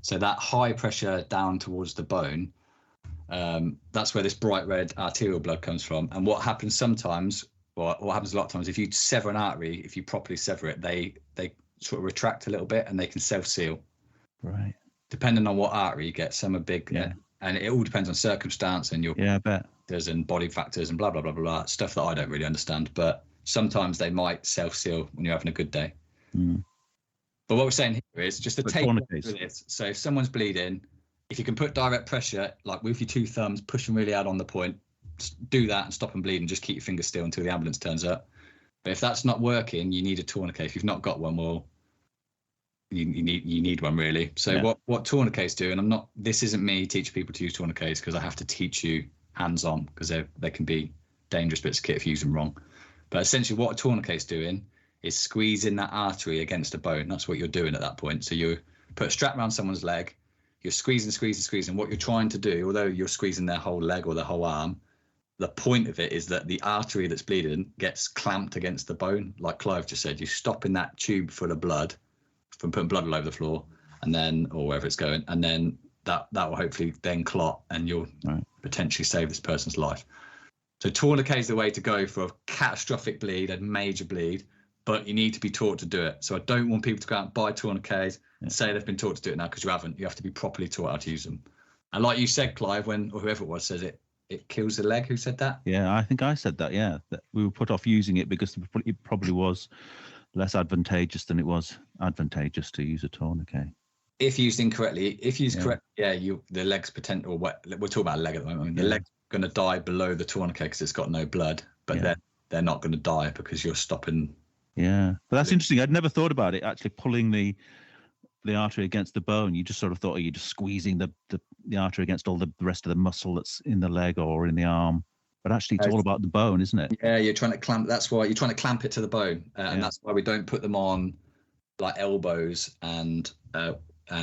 So that high pressure down towards the bone, that's where this bright red arterial blood comes from. And what happens sometimes, or what happens a lot of times, if you sever an artery, if you properly sever it, they sort of retract a little bit and they can self-seal. Right. Depending on what artery you get, some are big, yeah. And it all depends on circumstance and your I bet. and body factors and blah blah blah blah blah, stuff that I don't really understand. But sometimes they might self-seal when you're having a good day. Mm. But what we're saying here is just to take this. So if someone's bleeding, if you can put direct pressure, like with your 2 thumbs, pushing really hard on the point, do that and stop them bleeding. Just keep your fingers still until the ambulance turns up. But if that's not working, you need a tourniquet. If you've not got one, well, you need one really. So what tourniquets do, and this isn't me teaching people to use tourniquets, because I have to teach you hands-on, because they can be dangerous bits of kit if you use them wrong. But essentially what a tourniquet's doing is squeezing that artery against a bone. That's what you're doing at that point. So you put a strap around someone's leg, you're squeezing. What you're trying to do, although you're squeezing their whole leg or their whole arm, the point of it is that the artery that's bleeding gets clamped against the bone. Like Clive just said, you're stopping that tube full of blood from putting blood all over the floor, and then, or wherever it's going, and then that will hopefully then clot, and you'll potentially save this person's life. So tourniquet is the way to go for a catastrophic bleed, a major bleed, but you need to be taught to do it. So I don't want people to go out and buy tourniquets and say they've been taught to do it now, because you haven't. You have to be properly taught how to use them. And like you said, Clive, or whoever it was says it kills the leg. Who said that? Yeah, I think I said that. Yeah, that we were put off using it because it probably was less advantageous than it was advantageous to use a tourniquet. If used incorrectly, correctly, the leg's potential. We're talking about a leg at the moment. The leg's going to die below the tourniquet because it's got no blood, but they're not going to die because you're stopping. Yeah, but that's interesting. I'd never thought about it actually pulling the artery against the bone. You just sort of thought, you're just squeezing the artery against all the rest of the muscle that's in the leg or in the arm. But actually, it's all about the bone, isn't it? Yeah, you're trying to clamp. That's why you're trying to clamp it to the bone, and that's why we don't put them on like elbows and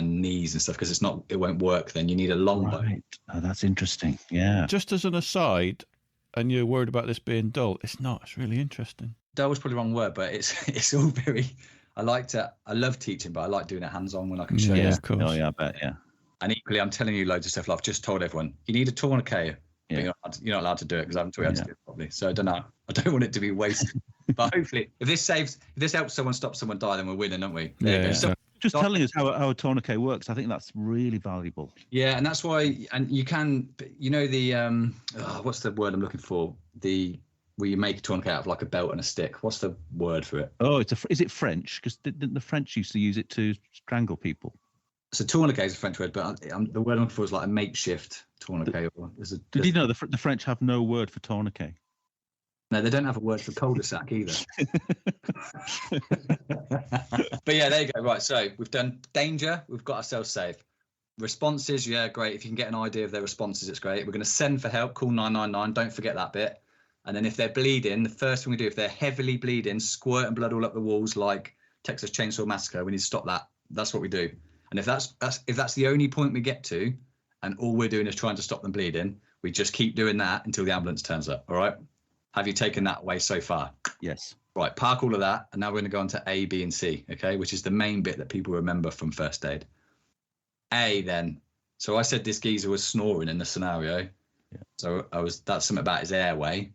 knees and stuff, because it won't work. Then you need a long bone. Oh, that's interesting. Yeah. Just as an aside, and you're worried about this being dull, it's not. It's really interesting. Dull was probably the wrong word, but it's all very. I love teaching, but I like doing it hands-on when I can show you. Yeah, of course. Oh yeah, I bet. Yeah. And equally, I'm telling you loads of stuff. Like I've just told everyone, you need a tourniquet. Yeah. You're not allowed to do it because I haven't taught you how to do it properly. So I don't know. I don't want it to be wasted. But hopefully, if this helps stop someone die, then we're winning, aren't we? Just telling us how a tourniquet works, I think that's really valuable. Yeah, and that's why, and you can, the what's the word I'm looking for? Where you make a tourniquet out of like a belt and a stick. What's the word for it? Oh, is it French? Because the French used to use it to strangle people. So tourniquet is a French word, but the word I'm looking for is like a makeshift tourniquet. Did you know the French have no word for tourniquet? No, they don't have a word for cul-de-sac either. But yeah, there you go. Right, so we've done danger. We've got ourselves safe. Responses, yeah, great. If you can get an idea of their responses, it's great. We're going to send for help. Call 999. Don't forget that bit. And then if they're bleeding, the first thing we do, if they're heavily bleeding, squirting blood all up the walls like Texas Chainsaw Massacre, we need to stop that. That's what we do. And if that's the only point we get to, and all we're doing is trying to stop them bleeding, we just keep doing that until the ambulance turns up. All right. Have you taken that away so far? Yes. Right. Park all of that. And now we're going to go on to A, B, and C. Okay. Which is the main bit that people remember from first aid. A then. So I said this geezer was snoring in the scenario. Yeah. So that's something about his airway.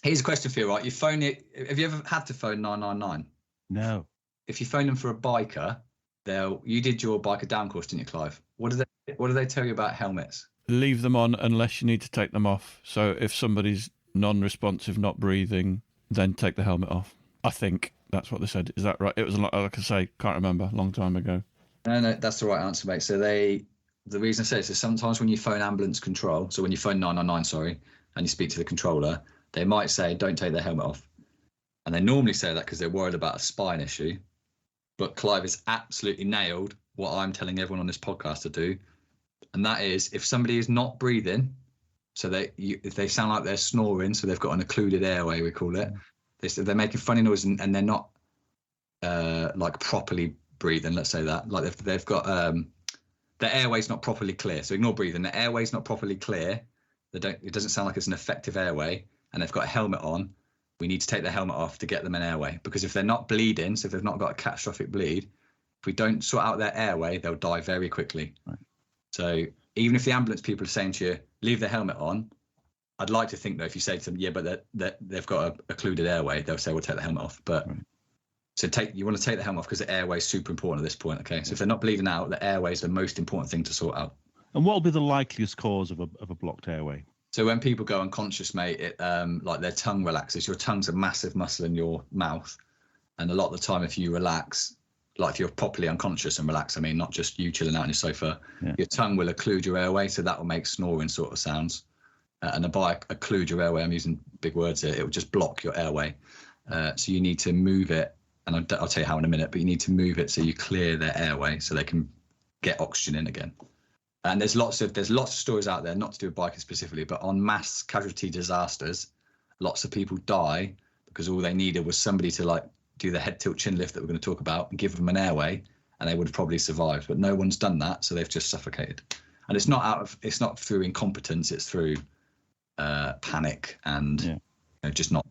Here's a question for you, right? You phone it. Have you ever had to phone 999? No. If you phone them for a biker, you did your biker down course, didn't you, Clive? What do they tell you about helmets? Leave them on unless you need to take them off. So if somebody's non-responsive, not breathing, then take the helmet off. I think that's what they said. Is that right? It was, like I say, can't remember, a long time ago. No, that's the right answer, mate. So the reason I say this is sometimes when you phone ambulance control, so when you phone 999, and you speak to the controller, they might say, don't take their helmet off. And they normally say that because they're worried about a spine issue. But Clive has absolutely nailed what I'm telling everyone on this podcast to do. And that is, if somebody is not breathing, so if they sound like they're snoring, so they've got an occluded airway, we call it, they're making funny noises and they're not like properly breathing, let's say that. Like they've got their airway's not properly clear. So ignore breathing. The airway's not properly clear. It doesn't sound like it's an effective airway, and they've got a helmet on. We need to take the helmet off to get them an airway, because if they're not bleeding, so if they've not got a catastrophic bleed, if we don't sort out their airway, they'll die very quickly. Right. So even if the ambulance people are saying to you, leave the helmet on, I'd like to think, though, if you say to them, yeah, but they've got a occluded airway, they'll say, we'll take the helmet off. But right. So you want to take the helmet off because the airway is super important at this point. Okay, so if they're not bleeding out, the airway is the most important thing to sort out. And what will be the likeliest cause of a blocked airway? So when people go unconscious, mate, it like their tongue relaxes. Your tongue's a massive muscle in your mouth, and a lot of the time, if you relax, like if you're properly unconscious and relax, I mean, not just you chilling out on your sofa, your tongue will occlude your airway, so that will make snoring sort of sounds. And by occlude your airway, I'm using big words here. It will just block your airway. So you need to move it, and I'll tell you how in a minute. But you need to move it so you clear their airway so they can get oxygen in again. And there's lots of stories out there, not to do with biking specifically, but on mass casualty disasters, lots of people die because all they needed was somebody to like do the head tilt chin lift that we're going to talk about and give them an airway, and they would have probably survived. But no one's done that, so they've just suffocated. And it's not through incompetence, it's through panic and just not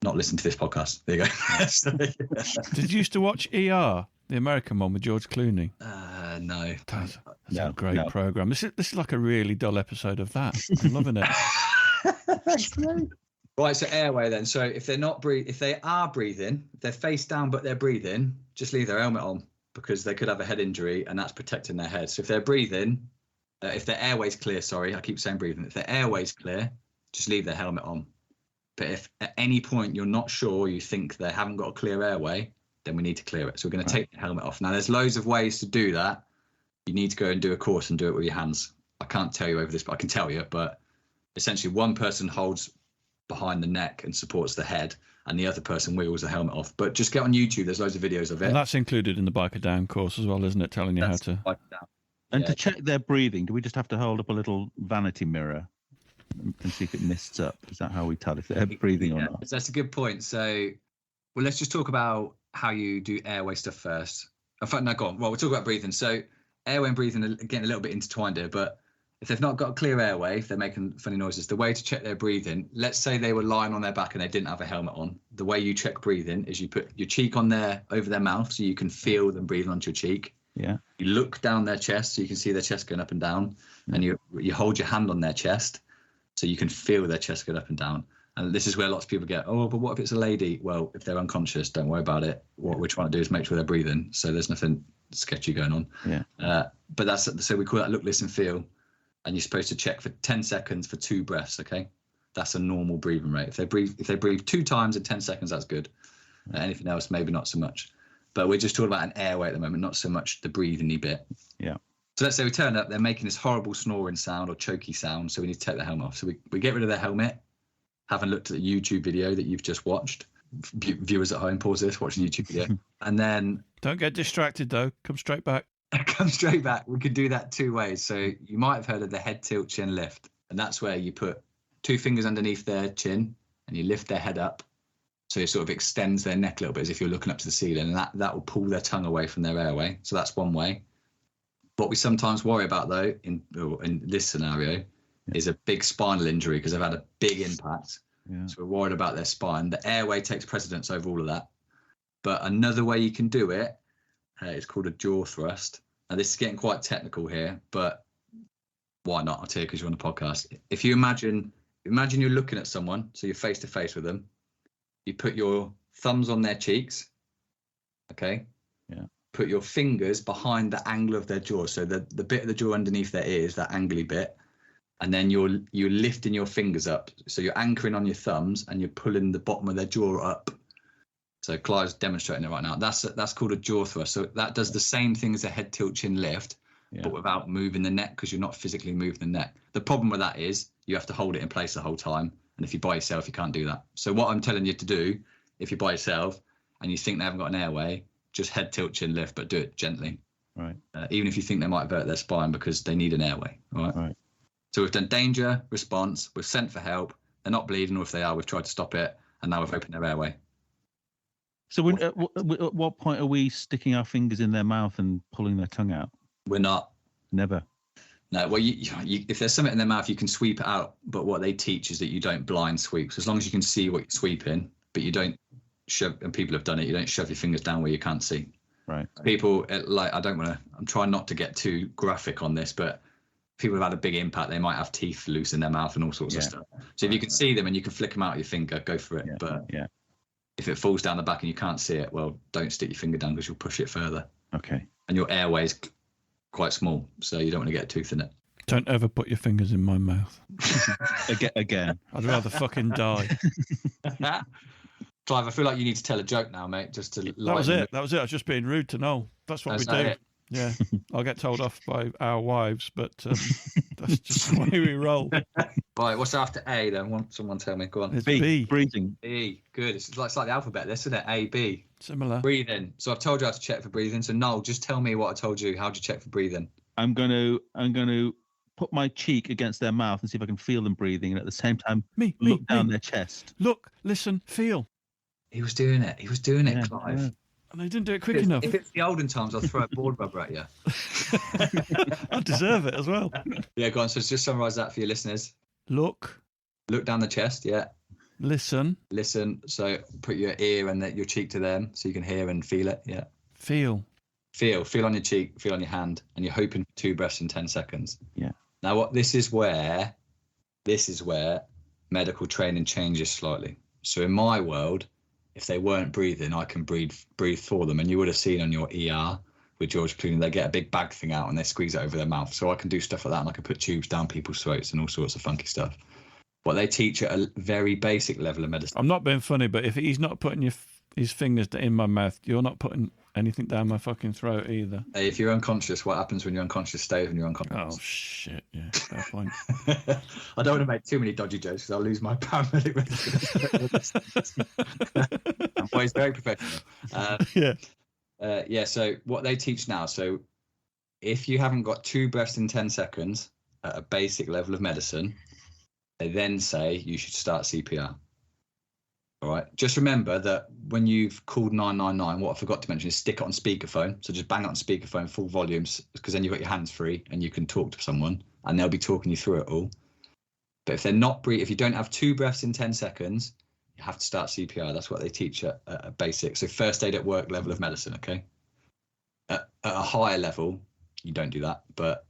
listen to this podcast. There you go. Did you used to watch ER, the American one with George Clooney? No. That's a great program. This is like a really dull episode of that. I'm loving it. That's great. Right, so airway then. So if they are breathing, if they're face down but they're breathing, just leave their helmet on, because they could have a head injury and that's protecting their head. So if they're breathing, if their airway's clear, sorry, I keep saying breathing. If their airway's clear, just leave their helmet on. But if at any point you're not sure, you think they haven't got a clear airway, then we need to clear it. So we're going to take the helmet off. Now, there's loads of ways to do that. You need to go and do a course and do it with your hands. I can't tell you over this, but I can tell you. But essentially, one person holds behind the neck and supports the head, and the other person wheels the helmet off. But just get on YouTube. There's loads of videos of it. And that's included in the Biker Down course as well, isn't it? Telling you how to. And to check their breathing, do we just have to hold up a little vanity mirror and see if it mists up? Is that how we tell if they're breathing or not? That's a good point. So, well, let's just talk about how you do airway stuff first. In fact, no, go on. Well, we'll talk about breathing. So airway and breathing are getting a little bit intertwined here, but if they've not got a clear airway, if they're making funny noises, the way to check their breathing, let's say they were lying on their back and they didn't have a helmet on. The way you check breathing is you put your cheek on over their mouth so you can feel them breathing onto your cheek. Yeah. You look down their chest so you can see their chest going up and down, and you hold your hand on their chest so you can feel their chest going up and down. And this is where lots of people get, oh, but what if it's a lady? Well, if they're unconscious, don't worry about it. What we're trying to do is make sure they're breathing. So there's nothing sketchy going on. Yeah. But so we call that look, listen, feel. And you're supposed to check for 10 seconds for 2 breaths. Okay. That's a normal breathing rate. If they breathe 2 times in 10 seconds, that's good. Anything else, maybe not so much. But we're just talking about an airway at the moment, not so much the breathing-y bit. Yeah. So let's say we turn up, they're making this horrible snoring sound or choky sound. So we need to take the helmet off. So we get rid of their helmet. Having looked at the YouTube video that you've just watched, viewers at home, pause this, watching YouTube video, and then Don't get distracted though. Come straight back. come straight back. We could do that 2 ways. So you might have heard of the head tilt chin lift, and that's where you put 2 fingers underneath their chin and you lift their head up, so it sort of extends their neck a little bit as if you're looking up to the ceiling, and that will pull their tongue away from their airway. So that's one way. What we sometimes worry about though in this scenario is a big spinal injury because they've had a big impact. Yeah. So we're worried about their spine. The airway takes precedence over all of that. But another way you can do it is called a jaw thrust. Now this is getting quite technical here, but why not? I'll tell you because you're on the podcast. If you imagine you're looking at someone, so you're face to face with them. You put your thumbs on their cheeks, okay? Yeah. Put your fingers behind the angle of their jaw, so the bit of the jaw underneath their ears, that angly bit, and then you're lifting your fingers up. So you're anchoring on your thumbs and you're pulling the bottom of their jaw up. So Clive's demonstrating it right now. That's called a jaw thrust. So that does the same thing as a head tilt chin lift, but without moving the neck, because you're not physically moving the neck. The problem with that is you have to hold it in place the whole time. And if you're by yourself, you can't do that. So what I'm telling you to do, if you're by yourself and you think they haven't got an airway, just head tilt chin lift, but do it gently. Right. Even if you think they might avert their spine because they need an airway. Right. So we've done danger, response, we've sent for help. They're not bleeding, or if they are, we've tried to stop it, and now we've opened their airway. So at what point are we sticking our fingers in their mouth and pulling their tongue out? We're not. Never. No, well, you, if there's something in their mouth, you can sweep it out. But what they teach is that you don't blind sweep. So as long as you can see what you're sweeping, but you don't shove, and people have done it, you don't shove your fingers down where you can't see. Right. People, I'm trying not to get too graphic on this, but people have had a big impact. They might have teeth loose in their mouth and all sorts of stuff. So if you can see them and you can flick them out of your finger, go for it. But if it falls down the back and you can't see it, well, don't stick your finger down because you'll push it further. Okay. And your airway is quite small, so you don't want to get a tooth in it. Don't ever put your fingers in my mouth. Again. I'd rather fucking die. Clive, I feel like you need to tell a joke now, mate, just to... That was it. I was just being rude to Noel. That's what we do. It? Yeah. I'll get told off by our wives, but that's just the way we roll. Right, what's after A then? Someone tell me. Go on. It's B. Breathing. B. Good. It's like the alphabet, this, isn't it? A, B. Similar. Breathing. So I've told you how to check for breathing. So Noel, just tell me what I told you. How do you check for breathing? I'm going to put my cheek against their mouth and see if I can feel them breathing, and at the same time look down their chest. Look, listen, feel. He was doing it. Clive. Yeah. And they didn't do it quick enough. If it's the olden times, I'll throw a board rubber at you. I deserve it as well. Yeah, go on. So just summarise that for your listeners. Look Down the chest, yeah. Listen. So put your ear and your cheek to them so you can hear and feel it, yeah. Feel on your cheek, feel on your hand, and you're hoping for 2 breaths in 10 seconds. Yeah. Now, this is where medical training changes slightly. So in my world, if they weren't breathing, I can breathe for them. And you would have seen on your ER with George Clooney, they get a big bag thing out and they squeeze it over their mouth. So I can do stuff like that, and I can put tubes down people's throats and all sorts of funky stuff. But they teach at a very basic level of medicine. I'm not being funny, but if he's not putting his fingers in my mouth, you're not putting anything down my fucking throat either. Hey, if you're unconscious, what happens when you're unconscious stays when you're unconscious. Oh, shit, yeah, fair point. I don't want to make too many dodgy jokes because I'll lose my paramedic register. Well, he's very professional. So what they teach now, so if you haven't got 2 breaths in 10 seconds at a basic level of medicine, they then say you should start CPR. All right. Just remember that when you've called 999, what I forgot to mention is stick it on speakerphone. So just bang it on speakerphone, full volumes, because then you've got your hands free and you can talk to someone and they'll be talking you through it all. But if they're not breathing, if you don't have 2 breaths in 10 seconds, you have to start CPR. That's what they teach at a basic. So first aid at work level of medicine. Okay. At a higher level, you don't do that. But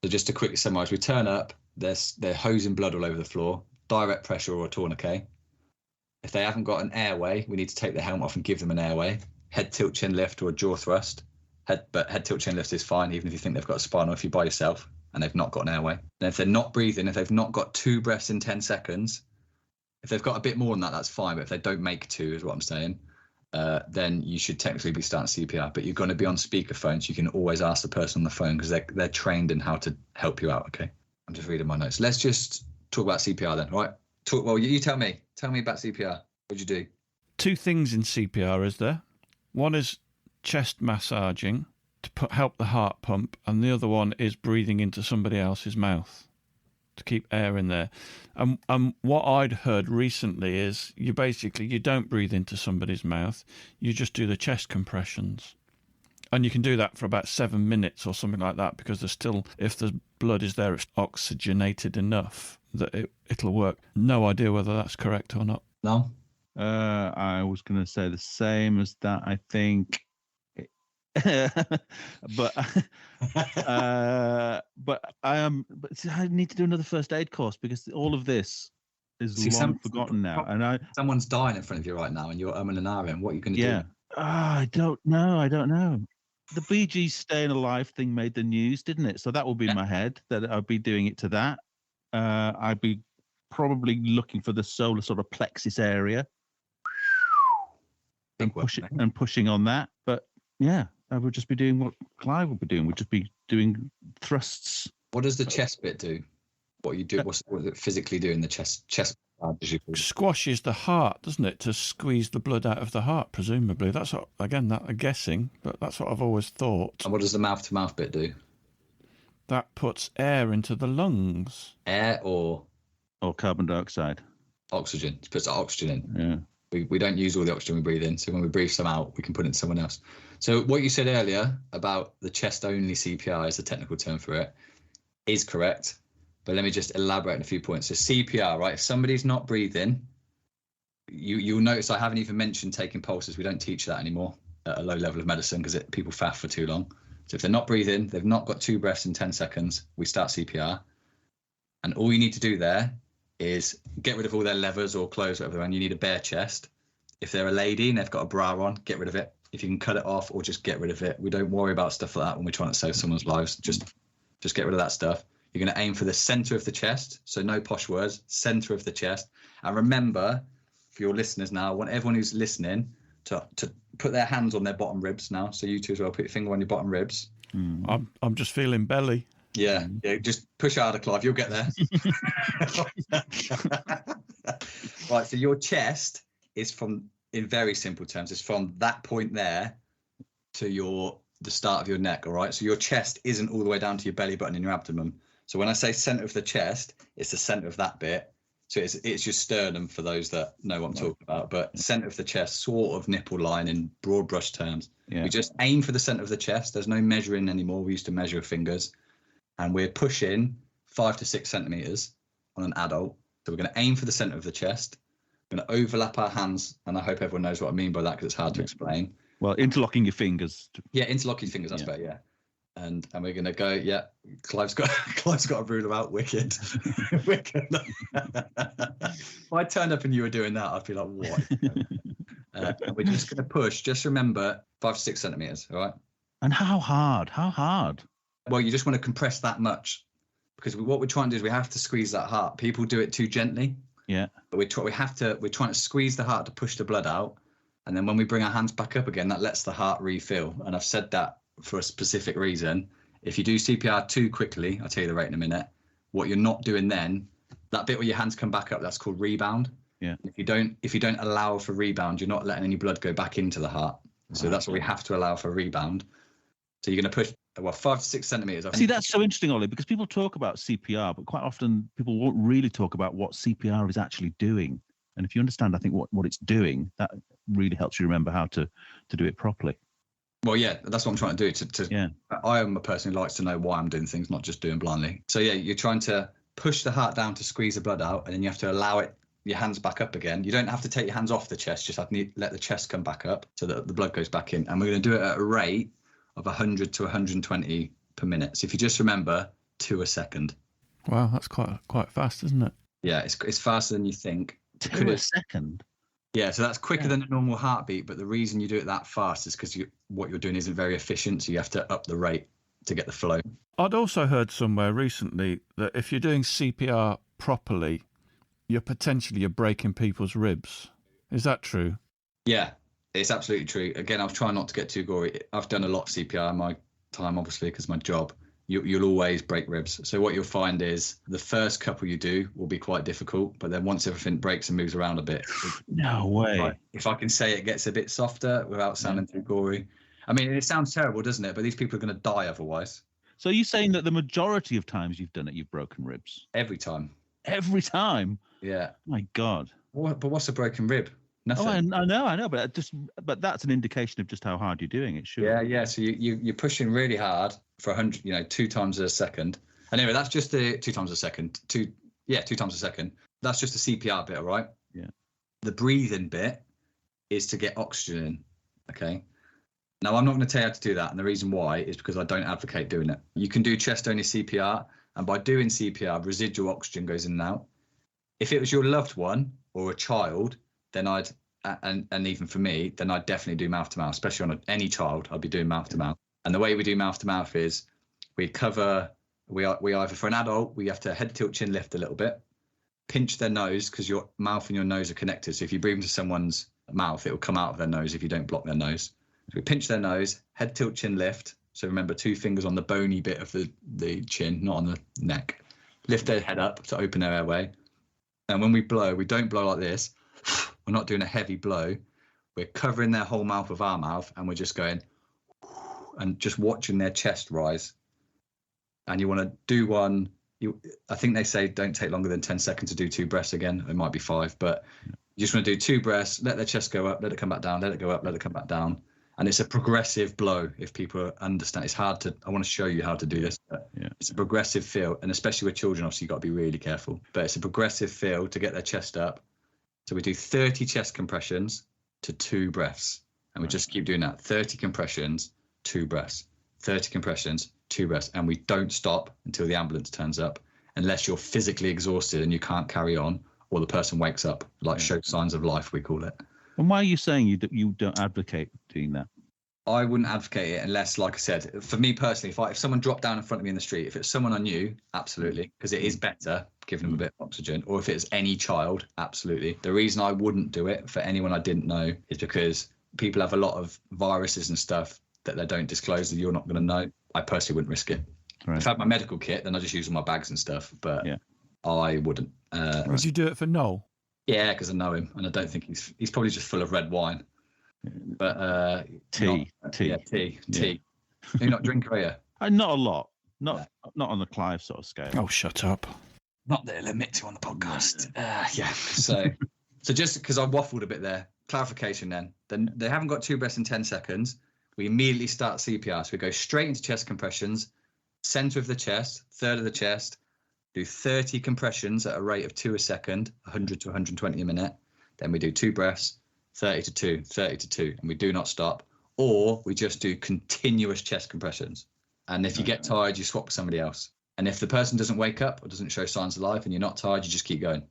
so just to quickly summarize, we turn up, they're hosing blood all over the floor, direct pressure or a tourniquet. If they haven't got an airway, we need to take the helmet off and give them an airway. Head tilt chin lift or a jaw thrust. But head tilt chin lift is fine, even if you think they've got a spinal, if you're by yourself and they've not got an airway. And if they're not breathing, if they've not got 2 breaths in 10 seconds, if they've got a bit more than that, that's fine. But if they don't make 2, is what I'm saying, then you should technically be starting CPR. But you're going to be on speakerphone, so you can always ask the person on the phone because they're trained in how to help you out, okay? I'm just reading my notes. Let's just talk about CPR then, right? Well, you tell me. Tell me about CPR. What'd you do? two things in CPR, is there? One is chest massaging to help the heart pump, and the other one is breathing into somebody else's mouth to keep air in there. And what I'd heard recently is you don't breathe into somebody's mouth, you just do the chest compressions. And you can do that for about 7 minutes or something like that, because there's still, if the blood is there, it's oxygenated enough that it'll work. No idea whether that's correct or not. No? I was going to say the same as that, I think. but I need to do another first aid course, because all of this is long forgotten now. And someone's dying in front of you right now, and you're and ahhing. What are you going to do? I don't know. The Bee Gees Staying Alive thing made the news, didn't it? So that will be in my head, that I'd be doing it to that. I'd be probably looking for the solar sort of plexus area and pushing on that. But yeah, I would just be doing what Clive would be doing. We'd just be doing thrusts. What does the chest bit do? What you do? What does it physically do in the chest? Squashes the heart, doesn't it, to squeeze the blood out of the heart? Presumably, that's what. Again, that I'm guessing, but that's what I've always thought. And what does the mouth-to-mouth bit do? That puts air into the lungs. Air or carbon dioxide? Oxygen. It puts oxygen in. Yeah. We don't use all the oxygen we breathe in, so when we breathe some out, we can put it in someone else. So what you said earlier about the chest-only CPR is the technical term for it, is correct. But let me just elaborate on a few points. So CPR, right? If somebody's not breathing, you'll notice I haven't even mentioned taking pulses. We don't teach that anymore at a low level of medicine because people faff for too long. So if they're not breathing, they've not got 2 breaths in 10 seconds, we start CPR. And all you need to do there is get rid of all their levers or clothes, whatever they're on. You need a bare chest. If they're a lady and they've got a bra on, get rid of it. If you can cut it off or just get rid of it. We don't worry about stuff like that when we're trying to save someone's lives. Just get rid of that stuff. You're going to aim for the center of the chest. So no posh words, center of the chest. And remember, for your listeners now, I want everyone who's listening to put their hands on their bottom ribs now. So you too as well, put your finger on your bottom ribs. I'm just feeling belly. Yeah, just push harder, Clive. You'll get there. Right, so your chest is in very simple terms, it's from that point there to the start of your neck, all right? So your chest isn't all the way down to your belly button in your abdomen. So when I say center of the chest, it's the center of that bit. So it's your sternum for those that know what I'm talking about. But center of the chest, sort of nipple line in broad brush terms. Yeah. We just aim for the center of the chest. There's no measuring anymore. We used to measure with fingers. And we're pushing 5 to 6 centimeters on an adult. So we're going to aim for the center of the chest. We're going to overlap our hands. And I hope everyone knows what I mean by that because it's hard to explain. Well, interlocking your fingers. Yeah, interlocking fingers, that's better, yeah. And we're going to go, Clive's got a ruler out, wicked. Wicked. If I turned up and you were doing that, I'd be like, what? And we're just going to push, just remember, 5 to 6 centimeters, all right? And how hard? Well, you just want to compress that much because what we're trying to do is we have to squeeze that heart. People do it too gently. Yeah. But we're trying to squeeze the heart to push the blood out. And then when we bring our hands back up again, that lets the heart refill. And I've said that for a specific reason. If you do CPR too quickly, I'll tell you the rate in a minute, what you're not doing then, that bit where your hands come back up, that's called rebound. Yeah. If you don't allow for rebound, you're not letting any blood go back into the heart. So that's what we have to allow for rebound. So you're going to push 5 to 6 centimeters. See, that's so interesting, Ollie, because people talk about CPR, but quite often people won't really talk about what CPR is actually doing. And if you understand, I think what it's doing, that really helps you remember how to do it properly. Well, yeah, that's what I'm trying to do. I am a person who likes to know why I'm doing things, not just doing blindly. So yeah, you're trying to push the heart down to squeeze the blood out, and then you have to allow your hands back up again. You don't have to take your hands off the chest, just have to let the chest come back up so that the blood goes back in. And we're going to do it at a rate of 100 to 120 per minute. So if you just remember 2 a second. Wow, that's quite fast, isn't it? Yeah, it's faster than you think. 2 a second? Yeah, so that's quicker than a normal heartbeat, but the reason you do it that fast is because what you're doing isn't very efficient, so you have to up the rate to get the flow. I'd also heard somewhere recently that if you're doing CPR properly, you're breaking people's ribs. Is that true? Yeah, it's absolutely true. Again, I was trying not to get too gory. I've done a lot of CPR in my time, obviously, because my job. you'll always break ribs. So what you'll find is the first couple you do will be quite difficult, but then once everything breaks and moves around a bit, No way. if I can say, it gets a bit softer without sounding too gory. I mean, it sounds terrible, doesn't it? But these people are going to die otherwise. So are you saying that the majority of times you've done it, you've broken ribs? Every time. Every time? Yeah. My God. But what's a broken rib? Nothing. Oh, I know, but that's an indication of just how hard you're doing it, sure. Yeah. So you're pushing really hard for 100, 2 times a second. Anyway, that's just the 2 times a second. 2 times a second. That's just the CPR bit, all right? Yeah. The breathing bit is to get oxygen in. Okay. Now, I'm not going to tell you how to do that. And the reason why is because I don't advocate doing it. You can do chest only CPR. And by doing CPR, residual oxygen goes in and out. If it was your loved one or a child, then I'd, and even for me, then I'd definitely do mouth to mouth, especially on any child. I'd be doing mouth to mouth. And the way we do mouth to mouth is we either, for an adult, we have to head tilt chin lift a little bit, pinch their nose, because your mouth and your nose are connected. So if you breathe into someone's mouth, it will come out of their nose if you don't block their nose. So we pinch their nose, head tilt chin lift. So remember, 2 fingers on the bony bit of the chin, not on the neck. Lift their head up to open their airway. And when we blow, we don't blow like this. We're not doing a heavy blow. We're covering their whole mouth with our mouth, and we're just going and just watching their chest rise. And you want to do one. I think they say don't take longer than 10 seconds to do 2 breaths again. It might be 5, but you just want to do 2 breaths, let their chest go up, let it come back down, let it go up, let it come back down. And it's a progressive blow. If people understand, it's hard to, I want to show you how to do this. But it's a progressive feel. And especially with children, obviously, you've got to be really careful. But it's a progressive feel to get their chest up. So we do 30 chest compressions to 2 breaths. And we just keep doing that. 30 compressions, 2 breaths. 30 compressions, 2 breaths. And we don't stop until the ambulance turns up, unless you're physically exhausted and you can't carry on, or the person wakes up, like show signs of life, we call it. And why are you saying you don't advocate doing that? I wouldn't advocate it unless, like I said, for me personally, if someone dropped down in front of me in the street, if it's someone I knew, absolutely, because it is better giving them a bit of oxygen. Or if it's any child, absolutely. The reason I wouldn't do it for anyone I didn't know is because people have a lot of viruses and stuff that they don't disclose that you're not going to know. I personally wouldn't risk it. Right. If I had my medical kit, then I just use all my bags and stuff, but I wouldn't. Would you do it for Noel? Yeah, because I know him, and I don't think he's probably just full of red wine. But tea. Yeah, tea. You're not a drinker, are you? Not a lot. Not on the Clive sort of scale. Oh, shut up. Not that he'll admit to on the podcast. So just because I waffled a bit there, clarification then they haven't got 2 breaths in 10 seconds. We immediately start CPR. So we go straight into chest compressions, center of the chest, third of the chest, do 30 compressions at a rate of 2 a second, 100 to 120 a minute. Then we do 2 breaths, 30 to 2, 30 to 2, and we do not stop. Or we just do continuous chest compressions. And if you get tired, you swap with somebody else. And if the person doesn't wake up or doesn't show signs of life and you're not tired, you just keep going.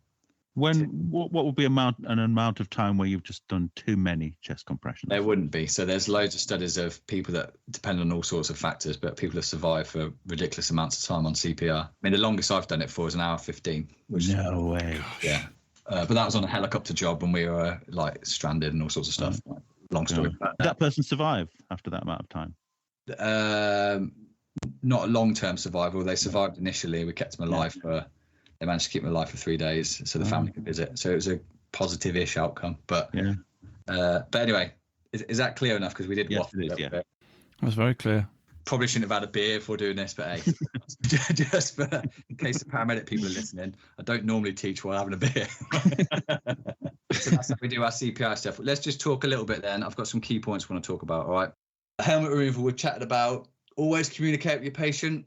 What would be an amount of time where you've just done too many chest compressions? There wouldn't be. So there's loads of studies of people that depend on all sorts of factors, but people have survived for ridiculous amounts of time on CPR. I mean, the longest I've done it for is 1 hour 15. No way. Yeah. But that was on a helicopter job when we were like stranded and all sorts of stuff. Long story. Did that person survive after that amount of time? Not a long-term survival. They survived initially. We kept them alive they managed to keep them alive for 3 days so the family could visit. So it was a positive-ish outcome. But anyway, is that clear enough? Because we did waffle a little bit. That was very clear. Probably shouldn't have had a beer before doing this, but hey, just in case the paramedic people are listening, I don't normally teach while having a beer. So that's how we do our CPR stuff. Let's just talk a little bit then. I've got some key points I want to talk about, all right? Helmet removal, we've chatted about. Always communicate with your patient.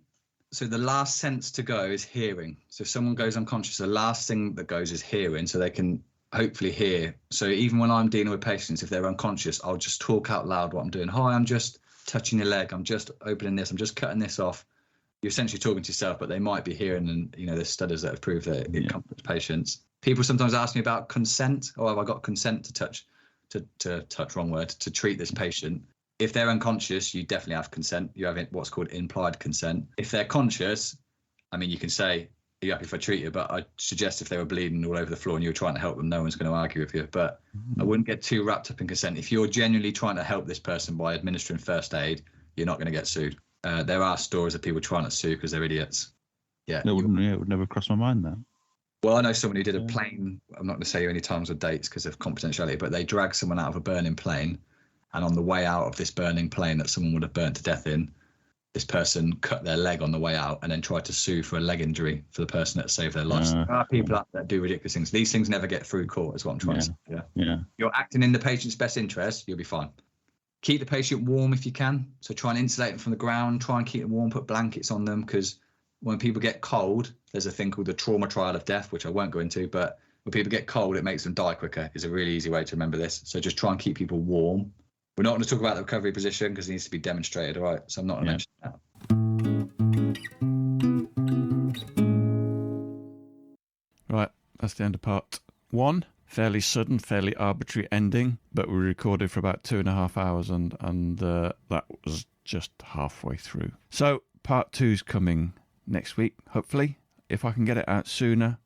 So the last sense to go is hearing. So if someone goes unconscious, the last thing that goes is hearing, so they can hopefully hear. So even when I'm dealing with patients, if they're unconscious, I'll just talk out loud what I'm doing. Hi, I'm just touching your leg. I'm just opening this. I'm just cutting this off. You're essentially talking to yourself, but they might be hearing, and there's studies that have proved that it comforts patients. People sometimes ask me about consent. Oh, have I got consent to touch, to treat this patient? If they're unconscious, you definitely have consent. You have what's called implied consent. If they're conscious, I mean, you can say, are you happy if I treat you? But I suggest if they were bleeding all over the floor and you were trying to help them, no one's going to argue with you. But I wouldn't get too wrapped up in consent. If you're genuinely trying to help this person by administering first aid, you're not going to get sued. There are stories of people trying to sue because they're idiots. Yeah. It would never cross my mind that. Well, I know someone who did a plane. I'm not going to say any times or dates because of confidentiality, but they dragged someone out of a burning plane. And on the way out of this burning plane that someone would have burnt to death in, this person cut their leg on the way out and then tried to sue for a leg injury for the person that saved their life. There are people out there that do ridiculous things. These things never get through court, is what I'm trying to say. Yeah. You're acting in the patient's best interest, you'll be fine. Keep the patient warm if you can. So try and insulate them from the ground. Try and keep them warm, put blankets on them, because when people get cold, there's a thing called the trauma trial of death, which I won't go into, but when people get cold, it makes them die quicker, is a really easy way to remember this. So just try and keep people warm. We're not going to talk about the recovery position because it needs to be demonstrated, all right? So I'm not going to mention that. Right, that's the end of part 1. Fairly sudden, fairly arbitrary ending, but we recorded for about 2.5 hours and that was just halfway through. So part 2's coming next week, hopefully. If I can get it out sooner,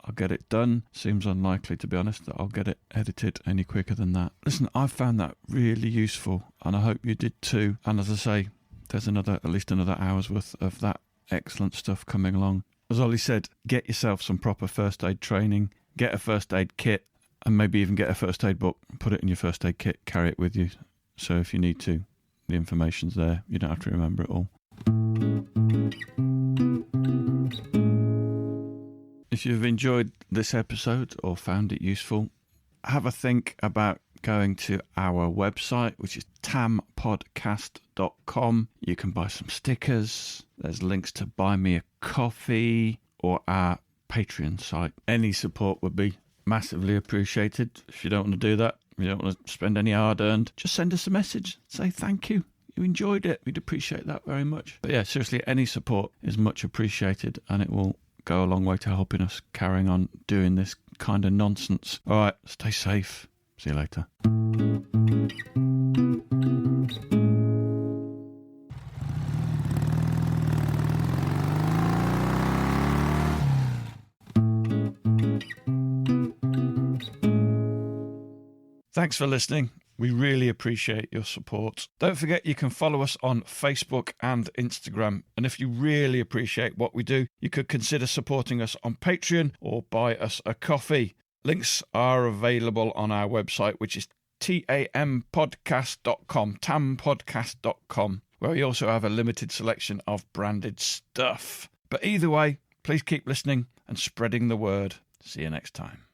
I'll get it done. Seems unlikely, to be honest, that I'll get it edited any quicker than that. Listen, I found that really useful, and I hope you did too. And as I say, there's at least another hour's worth of that excellent stuff coming along. As Ollie said, get yourself some proper first aid training, get a first aid kit, and maybe even get a first aid book, put it in your first aid kit, carry it with you. So if you need to, the information's there. You don't have to remember it all. If you've enjoyed this episode or found it useful, have a think about going to our website, which is tampodcast.com. You can buy some stickers. There's links to buy me a coffee or our Patreon site. Any support would be massively appreciated. If you don't want to do that, if you don't want to spend any hard-earned, just send us a message. Say thank you. You enjoyed it. We'd appreciate that very much. But yeah, seriously, any support is much appreciated, and it will go a long way to helping us carrying on doing this kind of nonsense. All right, stay safe. See you later. Thanks for listening. We really appreciate your support. Don't forget you can follow us on Facebook and Instagram. And if you really appreciate what we do, you could consider supporting us on Patreon or buy us a coffee. Links are available on our website, which is tampodcast.com, tampodcast.com, where we also have a limited selection of branded stuff. But either way, please keep listening and spreading the word. See you next time.